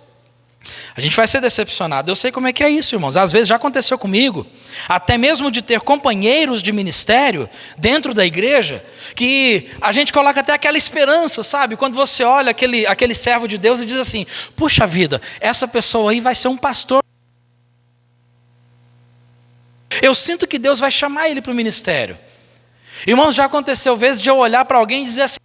A gente vai ser decepcionado, eu sei como é que é isso, irmãos. Às vezes já aconteceu comigo, até mesmo de ter companheiros de ministério dentro da igreja, que a gente coloca até aquela esperança, sabe? Quando você olha aquele servo de Deus e diz assim, puxa vida, essa pessoa aí vai ser um pastor. Eu sinto que Deus vai chamar ele para o ministério. Irmãos, já aconteceu vezes de eu olhar para alguém e dizer assim,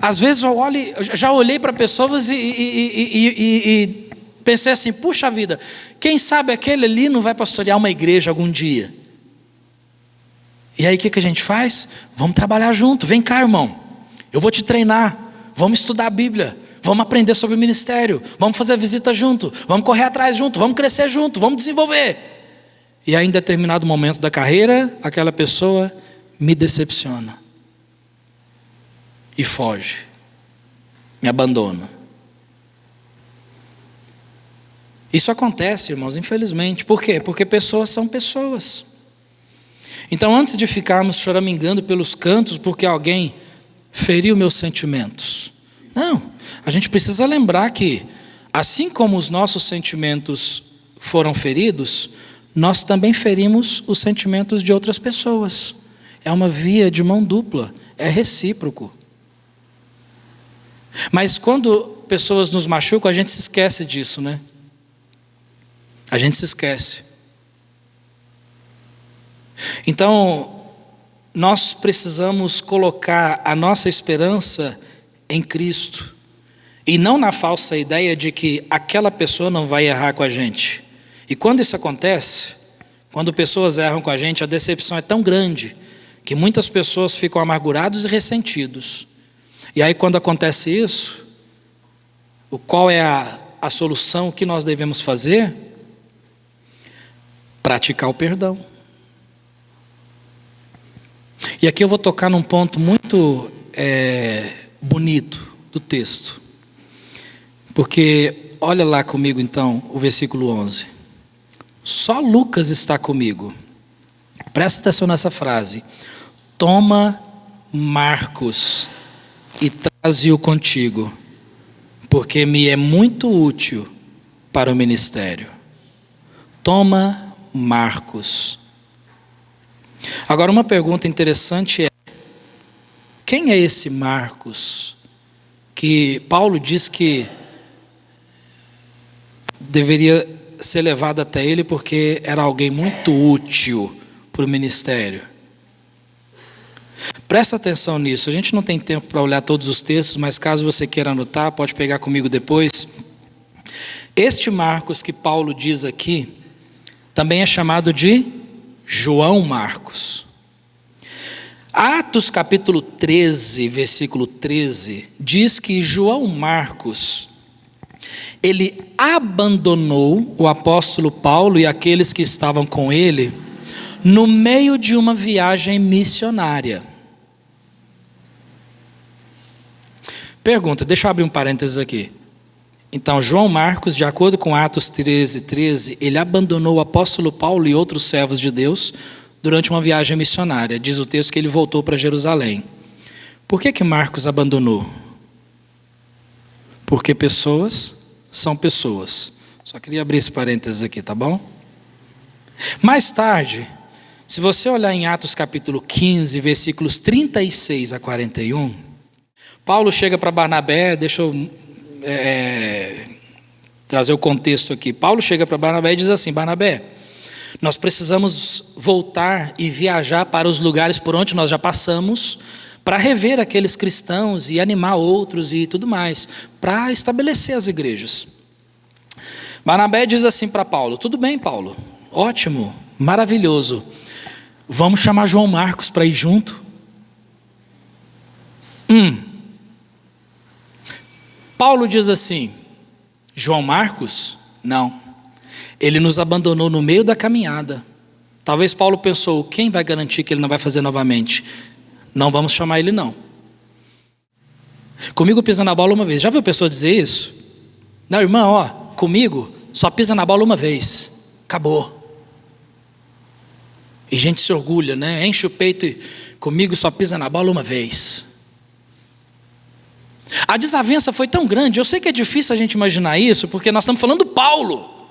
às vezes eu já olhei para pessoas e pensei assim, puxa vida, quem sabe aquele ali não vai pastorear uma igreja algum dia. E aí o que a gente faz? Vamos trabalhar junto, vem cá, irmão, eu vou te treinar. Vamos estudar a Bíblia, vamos aprender sobre o ministério, vamos fazer a visita junto, vamos correr atrás junto, vamos crescer junto, vamos desenvolver. E aí em determinado momento da carreira, aquela pessoa me decepciona. E foge, me abandona. Isso acontece, irmãos, infelizmente. Por quê? Porque pessoas são pessoas. Então antes de ficarmos choramingando pelos cantos porque alguém feriu meus sentimentos. Não, a gente precisa lembrar que, assim como os nossos sentimentos foram feridos, nós também ferimos os sentimentos de outras pessoas. É uma via de mão dupla, é recíproco. Mas quando pessoas nos machucam, a gente se esquece disso, né? A gente se esquece. Então, nós precisamos colocar a nossa esperança em Cristo e não na falsa ideia de que aquela pessoa não vai errar com a gente. E quando isso acontece, quando pessoas erram com a gente, a decepção é tão grande que muitas pessoas ficam amargurados e ressentidos. E aí quando acontece isso, qual é a solução que nós devemos fazer? Praticar o perdão. E aqui eu vou tocar num ponto muito bonito do texto. Porque, olha lá comigo então, o versículo 11. Só Lucas está comigo. Presta atenção nessa frase. Toma Marcos e traze-o contigo, porque me é muito útil para o ministério. Toma Marcos. Agora uma pergunta interessante é, quem é esse Marcos que Paulo diz que deveria ser levado até ele porque era alguém muito útil para o ministério? Presta atenção nisso, a gente não tem tempo para olhar todos os textos, mas caso você queira anotar, pode pegar comigo depois. Este Marcos que Paulo diz aqui, também é chamado de João Marcos. Atos capítulo 13, versículo 13, diz que João Marcos, ele abandonou o apóstolo Paulo e aqueles que estavam com ele, no meio de uma viagem missionária. Pergunta, deixa eu abrir um parênteses aqui. Então, João Marcos, de acordo com Atos 13, 13, ele abandonou o apóstolo Paulo e outros servos de Deus durante uma viagem missionária. Diz o texto que ele voltou para Jerusalém. Por que Marcos abandonou? Porque pessoas são pessoas. Só queria abrir esse parênteses aqui, tá bom? Mais tarde, se você olhar em Atos capítulo 15, versículos 36 a 41, Paulo chega para Barnabé, deixa eu trazer o contexto aqui. Paulo chega para Barnabé e diz assim: Barnabé, nós precisamos voltar e viajar para os lugares por onde nós já passamos, para rever aqueles cristãos e animar outros e tudo mais, para estabelecer as igrejas. Barnabé diz assim para Paulo: tudo bem, Paulo, ótimo, maravilhoso, vamos chamar João Marcos para ir junto? Paulo diz assim: João Marcos? Não, ele nos abandonou no meio da caminhada. Talvez Paulo pensou: quem vai garantir que ele não vai fazer novamente? Não vamos chamar ele não. Comigo pisa na bola uma vez. Já viu a pessoa dizer isso? Não, irmão, ó, comigo só pisa na bola uma vez, acabou. E gente se orgulha, né? Enche o peito e comigo só pisa na bola uma vez. A desavença foi tão grande, eu sei que é difícil a gente imaginar isso, porque nós estamos falando do Paulo.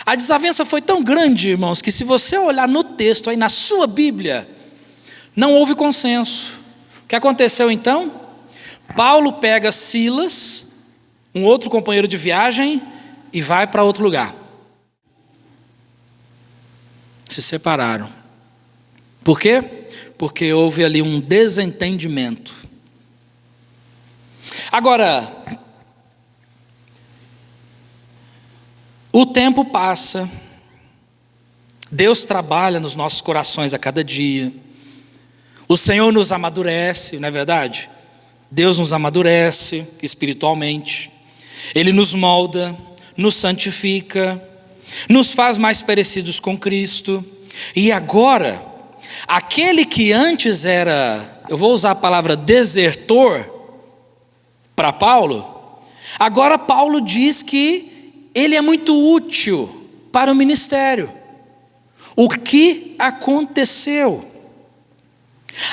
A desavença foi tão grande, irmãos, que se você olhar no texto aí na sua Bíblia, não houve consenso. O que aconteceu então? Paulo pega Silas, um outro companheiro de viagem, e vai para outro lugar. Se separaram. Por quê? Porque houve ali um desentendimento. Agora, o tempo passa, Deus trabalha nos nossos corações a cada dia, o Senhor nos amadurece, não é verdade? Deus nos amadurece espiritualmente, Ele nos molda, nos santifica, nos faz mais parecidos com Cristo, e agora, aquele que antes era, eu vou usar a palavra desertor, para Paulo, agora Paulo diz que ele é muito útil para o ministério. O que aconteceu?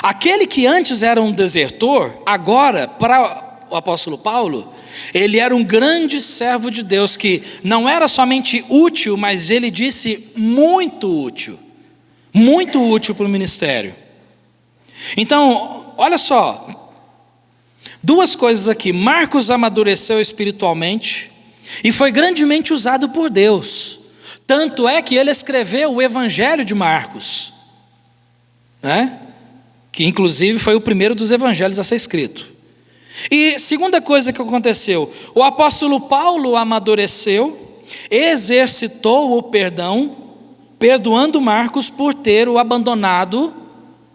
Aquele que antes era um desertor, agora, para o apóstolo Paulo, ele era um grande servo de Deus, que não era somente útil, mas ele disse muito útil para o ministério. Então, olha só, duas coisas aqui. Marcos amadureceu espiritualmente e foi grandemente usado por Deus. Tanto é que ele escreveu o Evangelho de Marcos, né? Que inclusive foi o primeiro dos evangelhos a ser escrito. E segunda coisa que aconteceu, o apóstolo Paulo amadureceu, exercitou o perdão, perdoando Marcos por ter o abandonado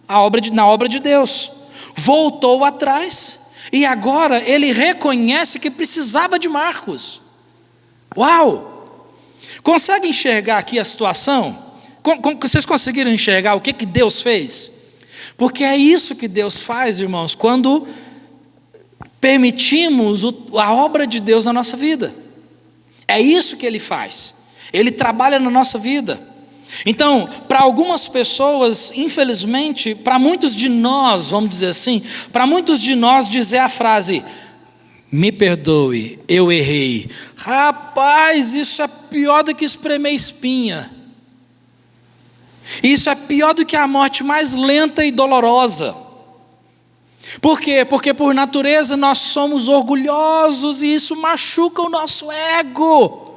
na obra de Deus. Voltou atrás. E agora ele reconhece que precisava de Marcos. Uau! Consegue enxergar aqui a situação? Vocês conseguiram enxergar o que Deus fez? Porque é isso que Deus faz, irmãos, quando permitimos a obra de Deus na nossa vida. É isso que Ele faz. Ele trabalha na nossa vida. Então, para algumas pessoas, infelizmente, para muitos de nós, vamos dizer assim, para muitos de nós dizer a frase: me perdoe, eu errei. Rapaz, isso é pior do que espremer espinha. Isso é pior do que a morte mais lenta e dolorosa. Por quê? Porque por natureza nós somos orgulhosos e isso machuca o nosso ego.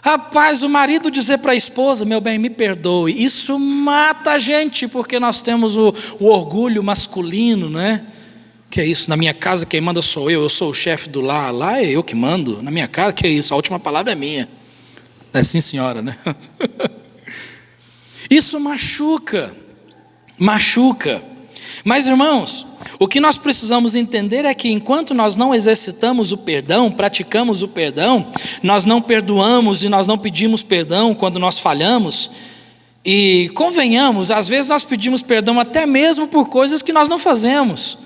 Rapaz, o marido dizer para a esposa: meu bem, me perdoe, isso mata a gente, porque nós temos o orgulho masculino, né? Que é isso? Na minha casa quem manda sou eu sou o chefe do lar, lá é eu que mando. Na minha casa, que é isso? A última palavra é minha. É sim, senhora, né? Isso machuca. Mas, irmãos, o que nós precisamos entender é que enquanto nós não exercitamos o perdão, praticamos o perdão, nós não perdoamos e nós não pedimos perdão quando nós falhamos. E convenhamos, às vezes nós pedimos perdão até mesmo por coisas que nós não fazemos.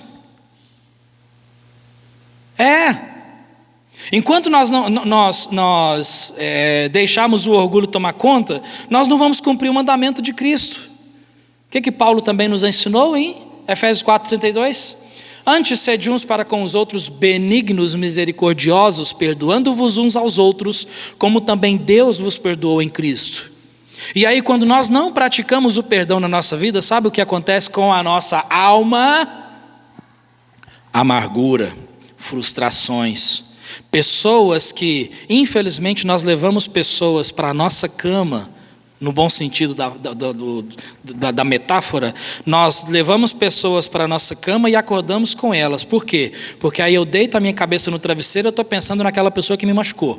Enquanto nós deixarmos o orgulho tomar conta, nós não vamos cumprir o mandamento de Cristo. O que Paulo também nos ensinou em Efésios 4:32? Antes sede uns para com os outros benignos, misericordiosos, perdoando-vos uns aos outros, como também Deus vos perdoou em Cristo. E aí quando nós não praticamos o perdão na nossa vida, sabe o que acontece com a nossa alma? Amargura, frustrações, pessoas que, infelizmente, nós levamos pessoas para a nossa cama, no bom sentido da metáfora, nós levamos pessoas para a nossa cama e acordamos com elas. Por quê? Porque aí eu deito a minha cabeça no travesseiro e eu estou pensando naquela pessoa que me machucou.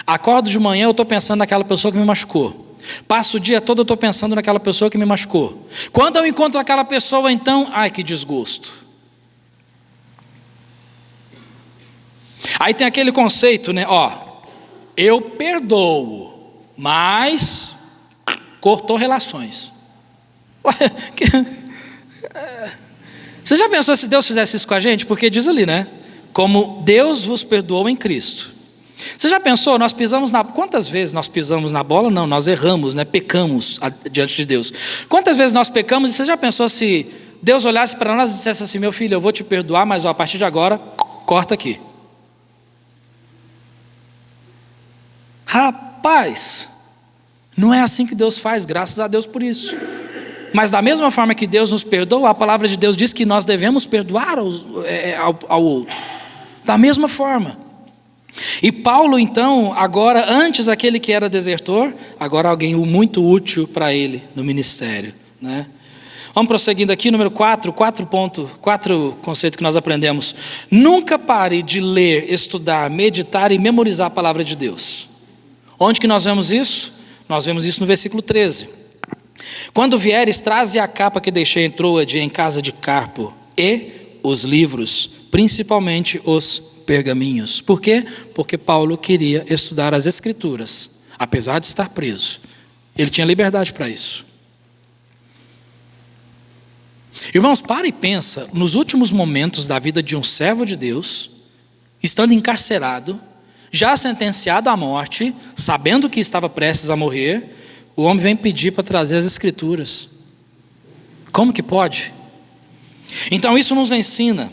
Acordo de manhã, eu estou pensando naquela pessoa que me machucou. Passo o dia todo, eu estou pensando naquela pessoa que me machucou. Quando eu encontro aquela pessoa, então, ai que desgosto. Aí tem aquele conceito, né? Eu perdoo, mas cortou relações. Você já pensou se Deus fizesse isso com a gente? Porque diz ali, né? Como Deus vos perdoou em Cristo. Você já pensou? Quantas vezes nós pisamos na bola? Não, nós erramos, né? Pecamos diante de Deus. Quantas vezes nós pecamos? E você já pensou se Deus olhasse para nós e dissesse assim: meu filho, eu vou te perdoar, mas a partir de agora, corta aqui. Rapaz, não é assim que Deus faz, graças a Deus por isso. Mas da mesma forma que Deus nos perdoa, a palavra de Deus diz que nós devemos perdoar ao outro. Da mesma forma. E Paulo então, agora, antes aquele que era desertor, agora alguém muito útil para ele no ministério, né? Vamos prosseguindo aqui, número 4 conceitos que nós aprendemos. Nunca pare de ler, estudar, meditar e memorizar a palavra de Deus. Onde que nós vemos isso? Nós vemos isso no versículo 13. Quando vieres, traze a capa que deixei em Troade, em casa de Carpo, e os livros, principalmente os pergaminhos. Por quê? Porque Paulo queria estudar as Escrituras, apesar de estar preso. Ele tinha liberdade para isso. Irmãos, para e pensa, nos últimos momentos da vida de um servo de Deus, estando encarcerado, já sentenciado à morte, sabendo que estava prestes a morrer, o homem vem pedir para trazer as Escrituras. Como que pode? Então isso nos ensina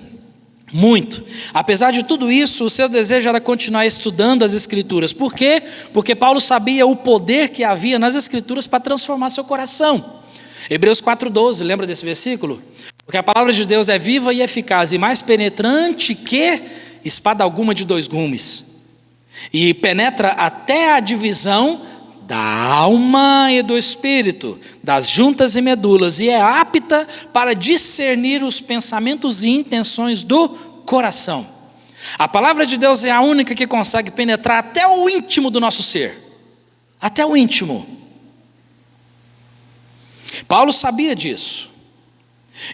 muito. Apesar de tudo isso, o seu desejo era continuar estudando as Escrituras. Por quê? Porque Paulo sabia o poder que havia nas Escrituras para transformar seu coração. Hebreus 4:12, lembra desse versículo? Porque a palavra de Deus é viva e eficaz e mais penetrante que espada alguma de 2 gumes. E penetra até a divisão da alma e do espírito, das juntas e medulas, e é apta para discernir os pensamentos e intenções do coração. A palavra de Deus é a única que consegue penetrar até o íntimo do nosso ser. Até o íntimo. Paulo sabia disso.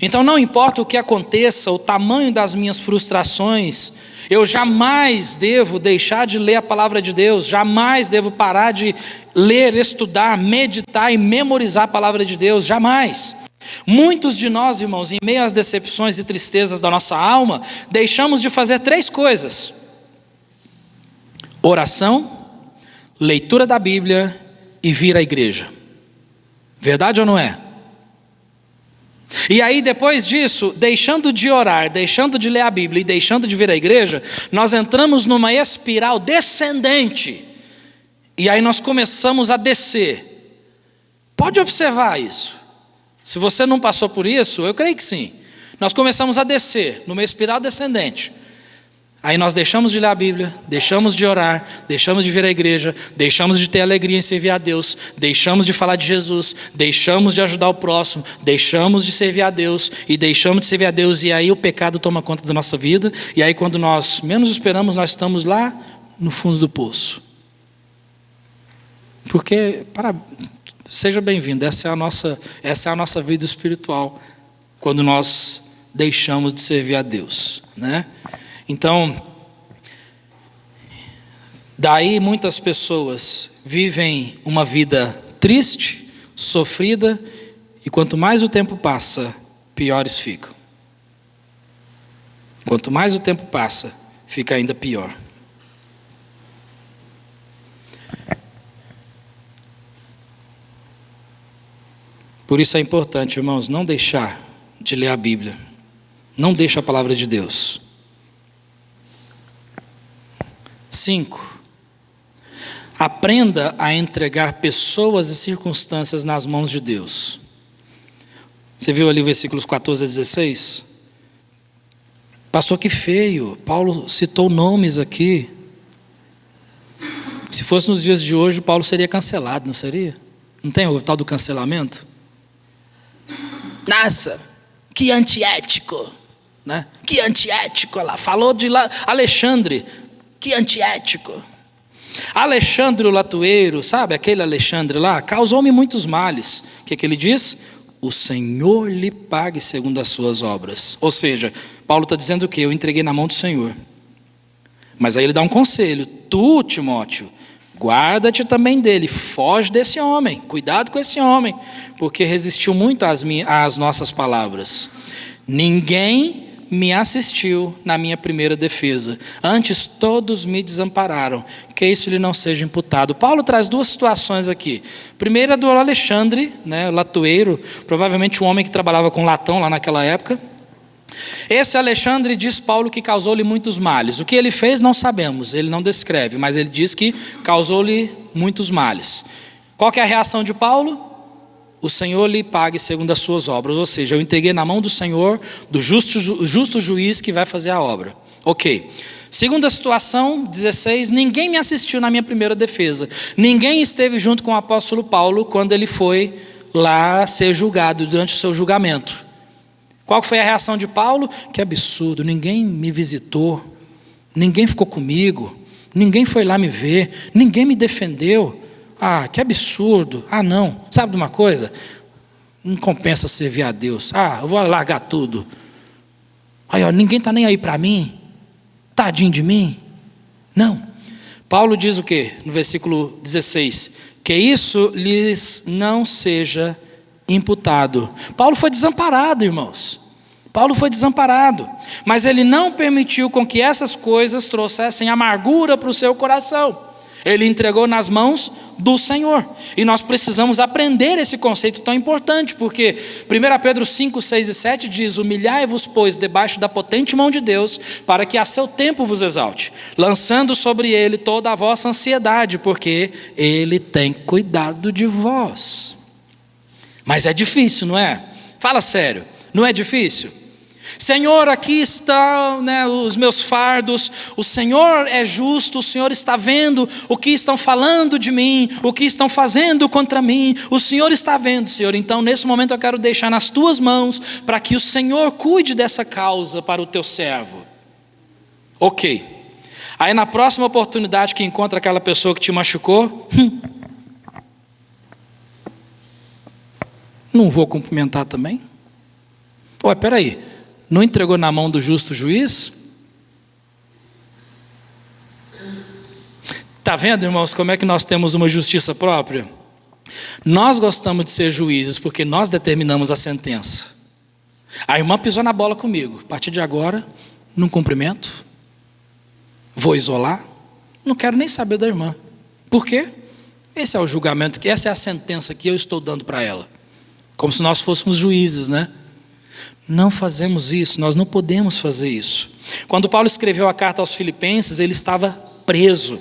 Então não importa o que aconteça, o tamanho das minhas frustrações, eu jamais devo deixar de ler a palavra de Deus, jamais devo parar de ler, estudar, meditar e memorizar a palavra de Deus, jamais. Muitos de nós, irmãos, em meio às decepções e tristezas da nossa alma, deixamos de fazer 3 coisas: oração, leitura da Bíblia e vir à igreja. Verdade ou não é? E aí depois disso, deixando de orar, deixando de ler a Bíblia e deixando de vir à igreja, nós entramos numa espiral descendente. E aí nós começamos a descer. Pode observar isso. Se você não passou por isso, eu creio que sim. Nós começamos a descer numa espiral descendente. Aí nós deixamos de ler a Bíblia, deixamos de orar, deixamos de vir à igreja, deixamos de ter alegria em servir a Deus, deixamos de falar de Jesus, deixamos de ajudar o próximo, deixamos de servir a Deus e deixamos de servir a Deus, e aí o pecado toma conta da nossa vida, e aí quando nós menos esperamos, nós estamos lá no fundo do poço. Porque, seja bem-vindo, essa é a nossa vida espiritual, quando nós deixamos de servir a Deus, né? Então, daí muitas pessoas vivem uma vida triste, sofrida, e quanto mais o tempo passa, piores ficam. Quanto mais o tempo passa, fica ainda pior. Por isso é importante, irmãos, não deixar de ler a Bíblia. Não deixe a palavra de Deus. 5. Aprenda a entregar pessoas e circunstâncias nas mãos de Deus. Você viu ali versículos 14 a 16? Pastor, que feio. Paulo citou nomes aqui. Se fosse nos dias de hoje, Paulo seria cancelado, não seria? Não tem o tal do cancelamento? Nossa, que antiético, né? Que antiético, lá falou de Alexandre, que antiético. Alexandre o latueiro, sabe aquele Alexandre lá, causou-me muitos males. O que ele diz? O Senhor lhe pague segundo as suas obras. Ou seja, Paulo está dizendo o quê? Eu entreguei na mão do Senhor. Mas aí ele dá um conselho: tu, Timóteo, guarda-te também dele, foge desse homem, cuidado com esse homem, porque resistiu muito às nossas palavras. Ninguém me assistiu na minha primeira defesa, antes todos me desampararam, que isso lhe não seja imputado. Paulo traz duas situações aqui. Primeira é do Alexandre, né, latoeiro, provavelmente um homem que trabalhava com latão lá naquela época. Esse Alexandre, diz Paulo, que causou-lhe muitos males. O que ele fez não sabemos, ele não descreve, mas ele diz que causou-lhe muitos males. Qual que é a reação de Paulo? O Senhor lhe pague segundo as suas obras. Ou seja, eu entreguei na mão do Senhor, do justo juiz que vai fazer a obra. Ok. Segunda situação, 16, ninguém me assistiu na minha primeira defesa. Ninguém esteve junto com o apóstolo Paulo quando ele foi lá ser julgado, durante o seu julgamento. Qual foi a reação de Paulo? Que absurdo, ninguém me visitou, ninguém ficou comigo, ninguém foi lá me ver, ninguém me defendeu. Ah, que absurdo. Ah, não. Sabe de uma coisa? Não compensa servir a Deus. Ah, eu vou largar tudo. Aí, ó, ninguém está nem aí para mim. Tadinho de mim. Não. Paulo diz o quê? No versículo 16. Que isso lhes não seja imputado. Paulo foi desamparado, irmãos. Paulo foi desamparado. Mas ele não permitiu com que essas coisas trouxessem amargura para o seu coração. Ele entregou nas mãos do Senhor. E nós precisamos aprender esse conceito tão importante, porque 1 Pedro 5, 6 e 7 diz: humilhai-vos, pois, debaixo da potente mão de Deus, para que a seu tempo vos exalte, lançando sobre ele toda a vossa ansiedade, porque ele tem cuidado de vós. Mas é difícil, não é? Fala sério, não é difícil? Senhor, aqui estão, né, os meus fardos, o Senhor é justo, o Senhor está vendo o que estão falando de mim, o que estão fazendo contra mim, o Senhor está vendo, Senhor. Então nesse momento eu quero deixar nas tuas mãos, para que o Senhor cuide dessa causa para o teu servo. Ok, aí na próxima oportunidade que encontra aquela pessoa que te machucou, não vou cumprimentar também? Pô, peraí, não entregou na mão do justo juiz? Está vendo, irmãos, como é que nós temos uma justiça própria? Nós gostamos de ser juízes porque nós determinamos a sentença. A irmã pisou na bola comigo. A partir de agora, não cumprimento, vou isolar, não quero nem saber da irmã. Por quê? Esse é o julgamento, essa é a sentença que eu estou dando para ela. Como se nós fôssemos juízes, né? Não fazemos isso, nós não podemos fazer isso. Quando Paulo escreveu a carta aos Filipenses, ele estava preso.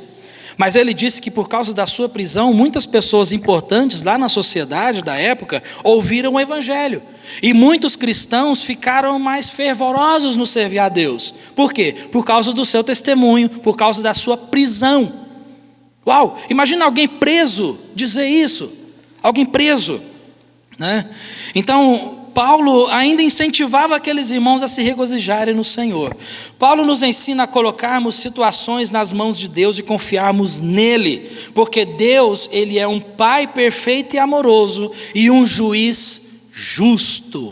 Mas ele disse que por causa da sua prisão, muitas pessoas importantes lá na sociedade da época ouviram o evangelho. E muitos cristãos ficaram mais fervorosos no servir a Deus. Por quê? Por causa do seu testemunho, por causa da sua prisão. Uau, imagina alguém preso dizer isso. Alguém preso, né? Então, Paulo ainda incentivava aqueles irmãos a se regozijarem no Senhor. Paulo nos ensina a colocarmos situações nas mãos de Deus e confiarmos nele, porque Deus, ele é um Pai perfeito e amoroso e um juiz justo.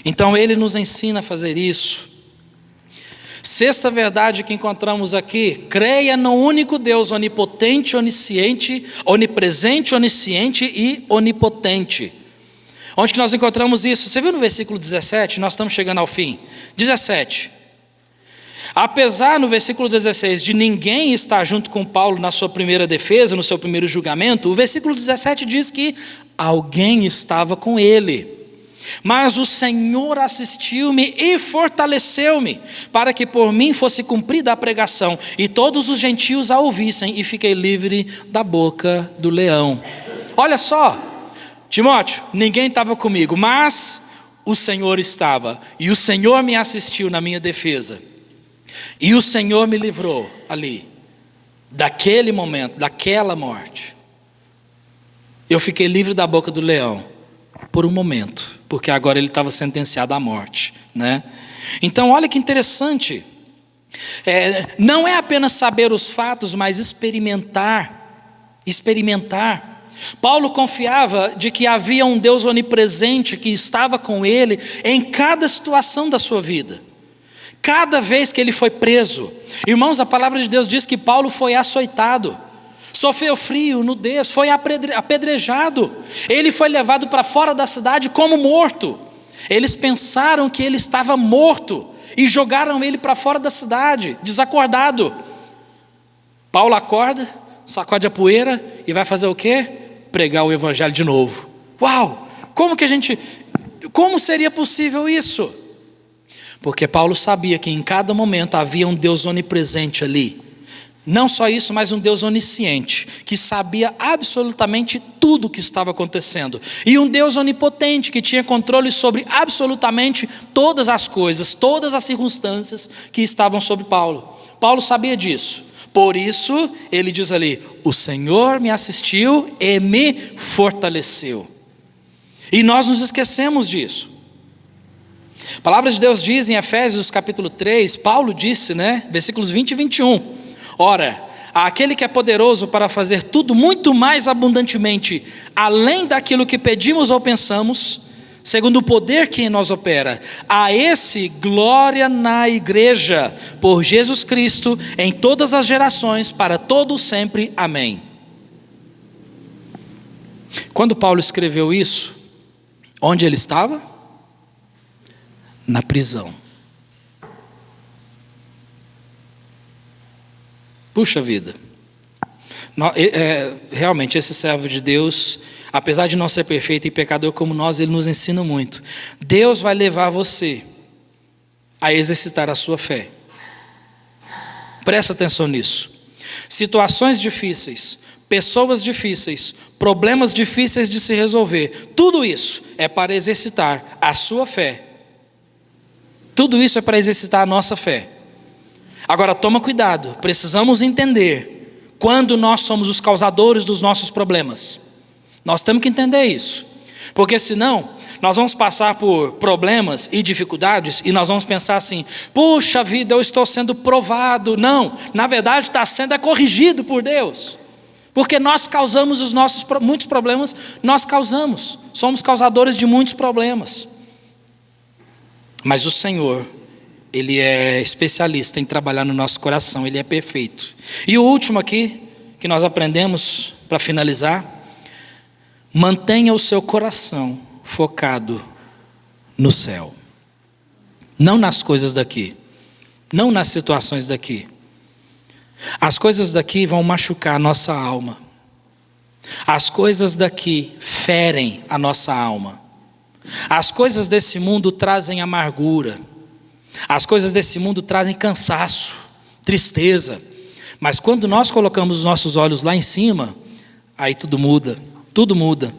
Então ele nos ensina a fazer isso. Sexta verdade que encontramos aqui: creia no único Deus onipotente, onisciente, onipresente, onisciente e onipotente. Onde que nós encontramos isso? Você viu no versículo 17? Nós estamos chegando ao fim. 17. Apesar, no versículo 16, de ninguém estar junto com Paulo na sua primeira defesa, no seu primeiro julgamento, o versículo 17 diz que alguém estava com ele. Mas o Senhor assistiu-me e fortaleceu-me, para que por mim fosse cumprida a pregação, e todos os gentios a ouvissem, e fiquei livre da boca do leão. Olha só, Timóteo, ninguém estava comigo, mas o Senhor estava, e o Senhor me assistiu na minha defesa, e o Senhor me livrou ali, daquele momento, daquela morte. Eu fiquei livre da boca do leão, por um momento, porque agora ele estava sentenciado à morte, né? Então olha que interessante, não é apenas saber os fatos, mas experimentar. Paulo confiava de que havia um Deus onipresente que estava com ele em cada situação da sua vida. Cada vez que ele foi preso, irmãos, a palavra de Deus diz que Paulo foi açoitado, sofreu frio, nudez, foi apedrejado. Ele foi levado para fora da cidade como morto. Eles pensaram que ele estava morto e jogaram ele para fora da cidade, desacordado. Paulo acorda, sacode a poeira e vai fazer o quê? Pregar o evangelho de novo. Uau! Como seria possível isso? Porque Paulo sabia que em cada momento havia um Deus onipresente ali. Não só isso, mas um Deus onisciente, que sabia absolutamente tudo o que estava acontecendo. E um Deus onipotente, que tinha controle sobre absolutamente todas as coisas, todas as circunstâncias que estavam sobre Paulo. Paulo sabia disso. Por isso, ele diz ali: o Senhor me assistiu e me fortaleceu. E nós nos esquecemos disso. A palavra de Deus diz em Efésios capítulo 3, Paulo disse, versículos 20 e 21. Ora, aquele que é poderoso para fazer tudo muito mais abundantemente, além daquilo que pedimos ou pensamos, segundo o poder que em nós opera, a esse glória na igreja, por Jesus Cristo, em todas as gerações, para todo sempre. Amém. Quando Paulo escreveu isso, onde ele estava? Na prisão. Puxa vida. Realmente esse servo de Deus, apesar de não ser perfeito e pecador como nós, ele nos ensina muito. Deus vai levar você a exercitar a sua fé. Presta atenção nisso. Situações difíceis, pessoas difíceis, problemas difíceis de se resolver, tudo isso é para exercitar a sua fé. Tudo isso é para exercitar a nossa fé. Agora toma cuidado, precisamos entender quando nós somos os causadores dos nossos problemas. Nós temos que entender isso, porque senão nós vamos passar por problemas e dificuldades e nós vamos pensar assim: puxa vida, eu estou sendo provado. Não, na verdade está sendo corrigido por Deus, porque nós causamos muitos problemas, somos causadores de muitos problemas. Mas o Senhor, Ele é especialista em trabalhar no nosso coração, Ele é perfeito. E o último aqui, que nós aprendemos para finalizar: mantenha o seu coração focado no céu. Não nas coisas daqui, não nas situações daqui. As coisas daqui vão machucar a nossa alma. As coisas daqui ferem a nossa alma. As coisas desse mundo trazem amargura. As coisas desse mundo trazem cansaço, tristeza. Mas quando nós colocamos os nossos olhos lá em cima, aí tudo muda, tudo muda.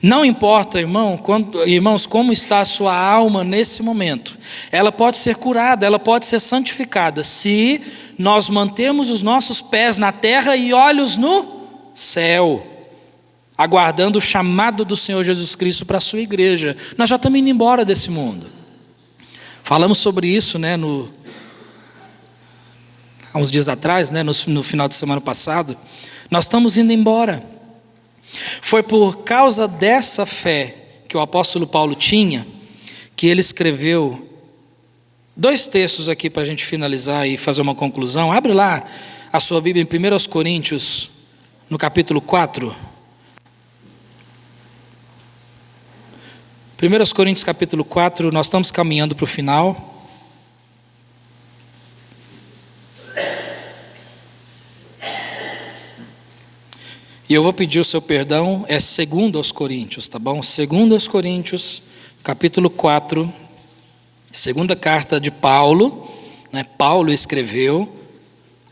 Não importa, irmãos, como está a sua alma nesse momento. Ela pode ser curada, ela pode ser santificada, se nós mantemos os nossos pés na terra e olhos no céu, aguardando o chamado do Senhor Jesus Cristo para a sua igreja. Nós já estamos indo embora desse mundo. Falamos sobre isso, há uns dias atrás, no final de semana passado. Nós estamos indo embora. Foi por causa dessa fé que o apóstolo Paulo tinha, que ele escreveu 2 textos aqui para a gente finalizar e fazer uma conclusão. Abre lá a sua Bíblia em 1 Coríntios, no capítulo 4. 1 Coríntios capítulo 4, nós estamos caminhando para o final. E eu vou pedir o seu perdão, é 2 Coríntios, tá bom? 2 Coríntios, capítulo 4, segunda carta de Paulo, Paulo escreveu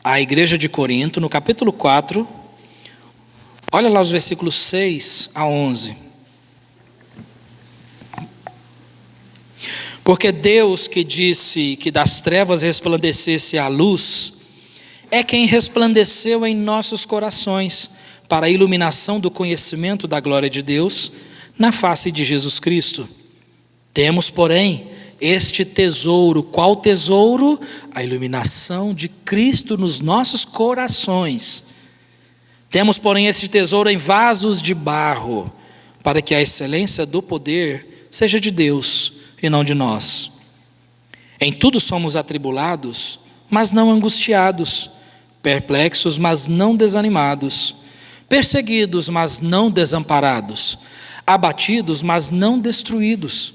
à igreja de Corinto, no capítulo 4, olha lá os versículos 6 a 11. Porque Deus que disse que das trevas resplandecesse a luz, é quem resplandeceu em nossos corações, para a iluminação do conhecimento da glória de Deus na face de Jesus Cristo. Temos, porém, este tesouro. Qual tesouro? A iluminação de Cristo nos nossos corações. Temos, porém, este tesouro em vasos de barro, para que a excelência do poder seja de Deus e não de nós. Em tudo somos atribulados, mas não angustiados, perplexos, mas não desanimados, perseguidos, mas não desamparados, abatidos, mas não destruídos,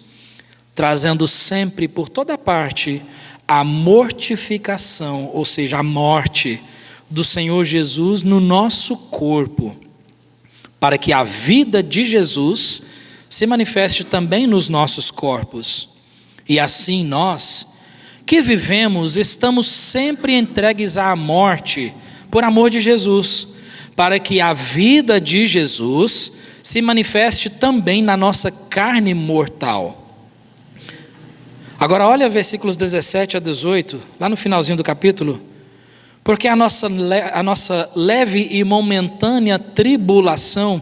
trazendo sempre por toda parte a mortificação, ou seja, a morte do Senhor Jesus no nosso corpo, para que a vida de Jesus se manifeste também nos nossos corpos. E assim nós, que vivemos, estamos sempre entregues à morte, por amor de Jesus, para que a vida de Jesus se manifeste também na nossa carne mortal. Agora olha versículos 17 a 18, lá no finalzinho do capítulo. Porque a nossa leve e momentânea tribulação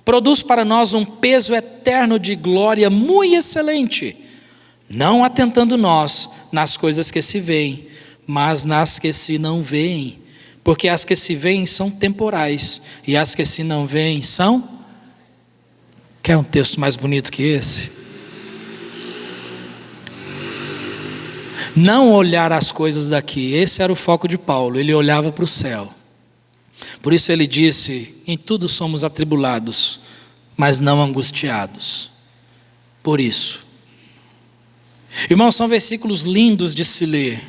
produz para nós um peso eterno de glória muito excelente, não atentando nós nas coisas que se veem, mas nas que se não veem. Porque as que se veem são temporais, e as que se não veem são... Quer um texto mais bonito que esse? Não olhar as coisas daqui. Esse era o foco de Paulo, ele olhava para o céu. Por isso ele disse: em tudo somos atribulados, mas não angustiados. Por isso. Irmãos, são versículos lindos de se ler,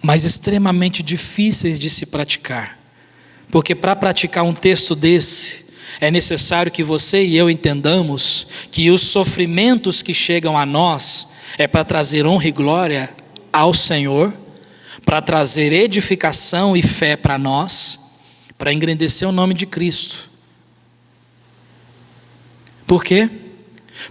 mas extremamente difíceis de se praticar. Porque para praticar um texto desse, é necessário que você e eu entendamos que os sofrimentos que chegam a nós é para trazer honra e glória ao Senhor, para trazer edificação e fé para nós, para engrandecer o nome de Cristo. Por quê?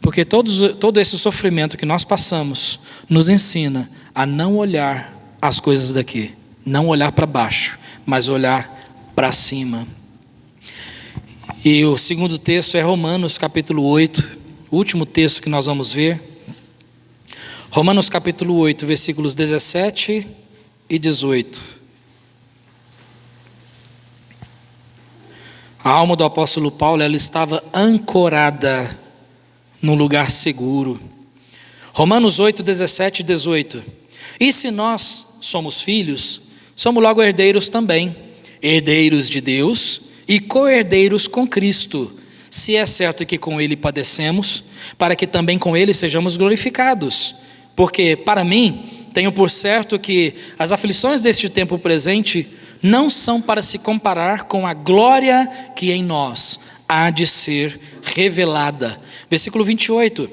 Porque todo esse sofrimento que nós passamos nos ensina a não olhar as coisas daqui, não olhar para baixo, mas olhar para cima. E o segundo texto é Romanos capítulo 8, o último texto que nós vamos ver. Romanos capítulo 8, versículos 17 e 18. A alma do apóstolo Paulo, ela estava ancorada num lugar seguro. Romanos 8, 17 e 18. E se nós somos filhos, somos logo herdeiros também, herdeiros de Deus e co-herdeiros com Cristo, se é certo que com Ele padecemos, para que também com Ele sejamos glorificados. Porque, para mim, tenho por certo que as aflições deste tempo presente não são para se comparar com a glória que em nós há de ser revelada. Versículo 28.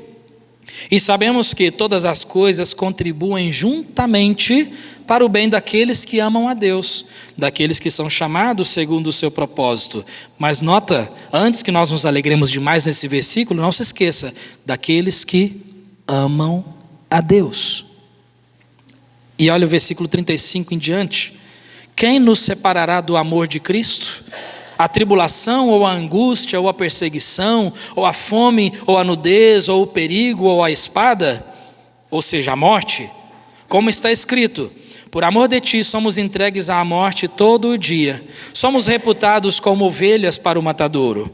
E sabemos que todas as coisas contribuem juntamente para o bem daqueles que amam a Deus, daqueles que são chamados segundo o seu propósito. Mas nota, antes que nós nos alegremos demais nesse versículo, não se esqueça, daqueles que amam a Deus. E olha o versículo 35 em diante. Quem nos separará do amor de Cristo? A tribulação, ou a angústia, ou a perseguição, ou a fome, ou a nudez, ou o perigo, ou a espada, ou seja, a morte. Como está escrito, por amor de ti somos entregues à morte todo o dia, somos reputados como ovelhas para o matadouro.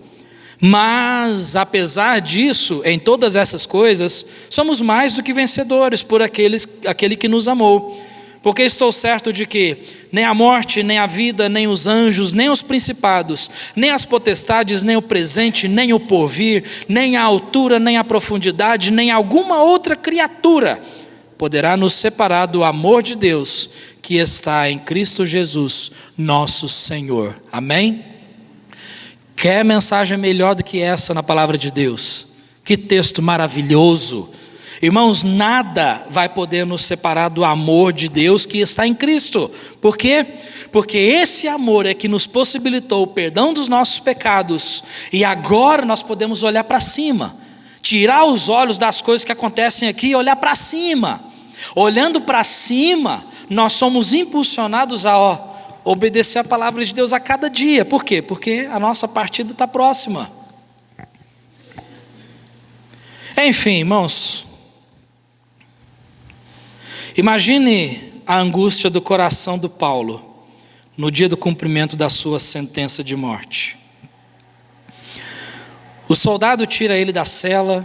Mas, apesar disso, em todas essas coisas, somos mais do que vencedores por aquele que nos amou. Porque estou certo de que nem a morte, nem a vida, nem os anjos, nem os principados, nem as potestades, nem o presente, nem o porvir, nem a altura, nem a profundidade, nem alguma outra criatura poderá nos separar do amor de Deus que está em Cristo Jesus, nosso Senhor. Amém? Quer mensagem melhor do que essa na palavra de Deus? Que texto maravilhoso! Irmãos, nada vai poder nos separar do amor de Deus que está em Cristo. Por quê? Porque esse amor é que nos possibilitou o perdão dos nossos pecados. E agora nós podemos olhar para cima. Tirar os olhos das coisas que acontecem aqui e olhar para cima. Olhando para cima, nós somos impulsionados a obedecer a palavra de Deus a cada dia. Por quê? Porque a nossa partida está próxima. Enfim, irmãos, imagine a angústia do coração do Paulo no dia do cumprimento da sua sentença de morte. O soldado tira ele da cela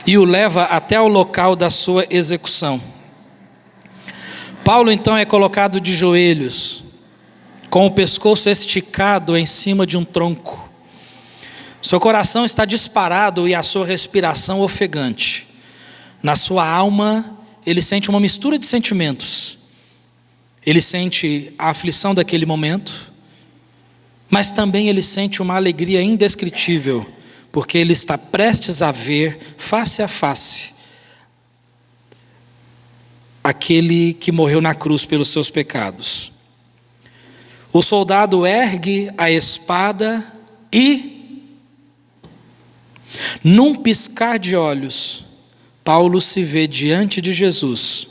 e o leva até o local da sua execução. Paulo então é colocado de joelhos, com o pescoço esticado em cima de um tronco. Seu coração está disparado e a sua respiração ofegante. Na sua alma, ele sente uma mistura de sentimentos. Ele sente a aflição daquele momento, mas também ele sente uma alegria indescritível, porque ele está prestes a ver, face a face, aquele que morreu na cruz pelos seus pecados. O soldado ergue a espada e, num piscar de olhos, Paulo se vê diante de Jesus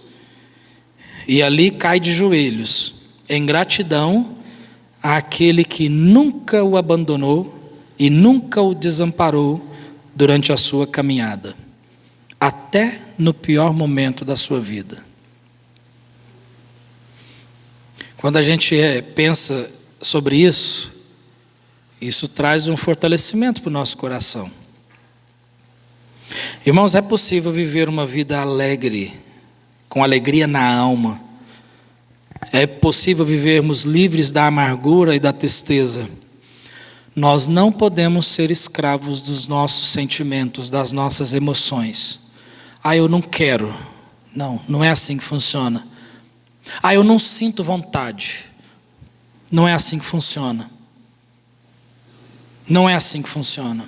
e ali cai de joelhos, em gratidão àquele que nunca o abandonou e nunca o desamparou durante a sua caminhada, até no pior momento da sua vida. Quando a gente pensa sobre isso, isso traz um fortalecimento para o nosso coração. Irmãos, é possível viver uma vida alegre, com alegria na alma. É possível vivermos livres da amargura e da tristeza. Nós não podemos ser escravos dos nossos sentimentos, das nossas emoções. Eu não quero. Não é assim que funciona. Eu não sinto vontade. Não é assim que funciona. Não é assim que funciona.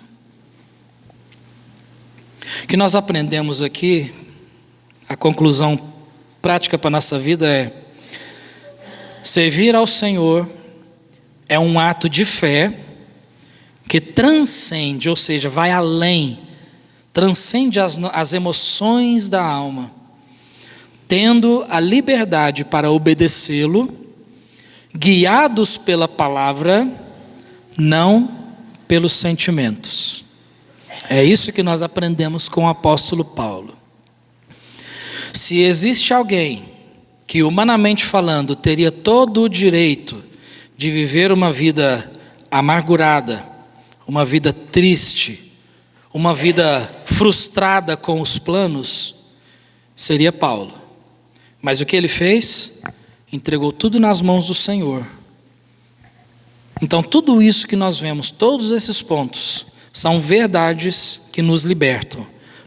O que nós aprendemos aqui, a conclusão prática para a nossa vida é: servir ao Senhor é um ato de fé que transcende, ou seja, vai além, transcende as emoções da alma, tendo a liberdade para obedecê-lo, guiados pela palavra, não pelos sentimentos. É isso que nós aprendemos com o apóstolo Paulo. Se existe alguém que, humanamente falando, teria todo o direito de viver uma vida amargurada, uma vida triste, uma vida frustrada com os planos, seria Paulo. Mas o que ele fez? Entregou tudo nas mãos do Senhor. Então tudo isso que nós vemos, todos esses pontos, são verdades que nos libertam.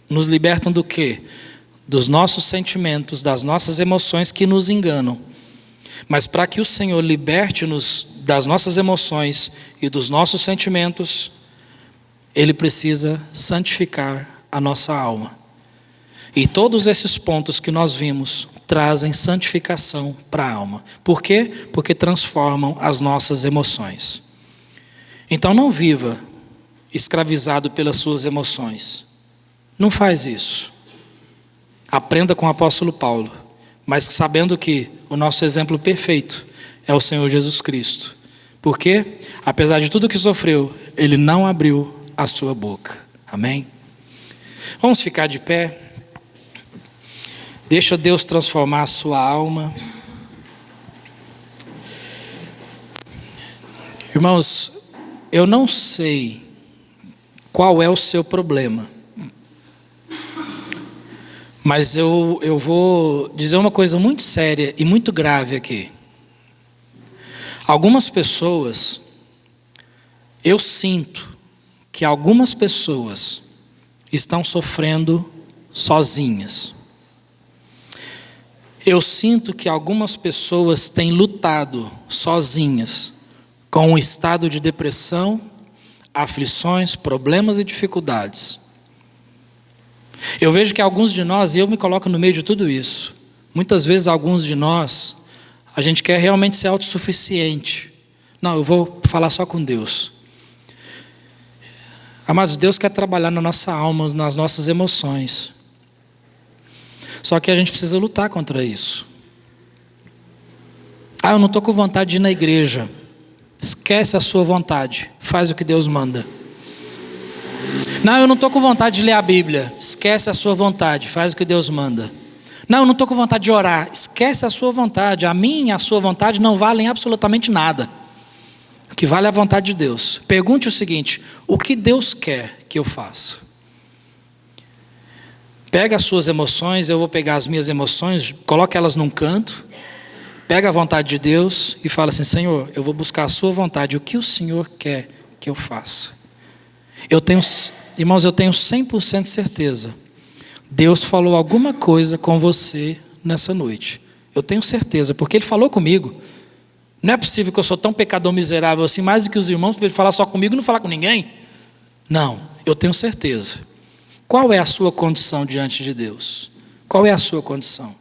Nos libertam do quê? Dos nossos sentimentos, das nossas emoções que nos enganam. Mas para que o Senhor liberte-nos das nossas emoções e dos nossos sentimentos, Ele precisa santificar a nossa alma. E todos esses pontos que nós vimos trazem santificação para a alma. Por quê? Porque transformam as nossas emoções. Então não viva escravizado pelas suas emoções. Não faz isso. Aprenda com o apóstolo Paulo, mas sabendo que o nosso exemplo perfeito é o Senhor Jesus Cristo. Porque, apesar de tudo que sofreu, Ele não abriu a sua boca. Amém? Vamos ficar de pé. Deixa Deus transformar a sua alma. Irmãos, eu não sei qual é o seu problema, mas eu vou dizer uma coisa muito séria e muito grave aqui. Algumas pessoas, eu sinto que algumas pessoas estão sofrendo sozinhas. Eu sinto que algumas pessoas têm lutado sozinhas com um estado de depressão, aflições, problemas e dificuldades. Eu vejo que alguns de nós, e eu me coloco no meio de tudo isso, muitas vezes alguns de nós, a gente quer realmente ser autossuficiente. Não, eu vou falar só com Deus. Amados, Deus quer trabalhar na nossa alma, nas nossas emoções. Só que a gente precisa lutar contra isso. Eu não estou com vontade de ir na igreja. Esquece a sua vontade, faz o que Deus manda. Não, eu não estou com vontade de ler a Bíblia. Esquece a sua vontade, faz o que Deus manda. Não, eu não estou com vontade de orar. Esquece a sua vontade. A minha e a sua vontade não valem absolutamente nada. O que vale é a vontade de Deus. Pergunte o seguinte: o que Deus quer que eu faça? Pega as suas emoções, eu vou pegar as minhas emoções, coloque elas num canto, pega a vontade de Deus e fala assim: Senhor, eu vou buscar a sua vontade, o que o Senhor quer que eu faça? Irmãos, eu tenho 100% de certeza, Deus falou alguma coisa com você nessa noite. Eu tenho certeza, porque Ele falou comigo. Não é possível que eu sou tão pecador miserável assim, mais do que os irmãos, para Ele falar só comigo e não falar com ninguém. Não, eu tenho certeza. Qual é a sua condição diante de Deus? Qual é a sua condição?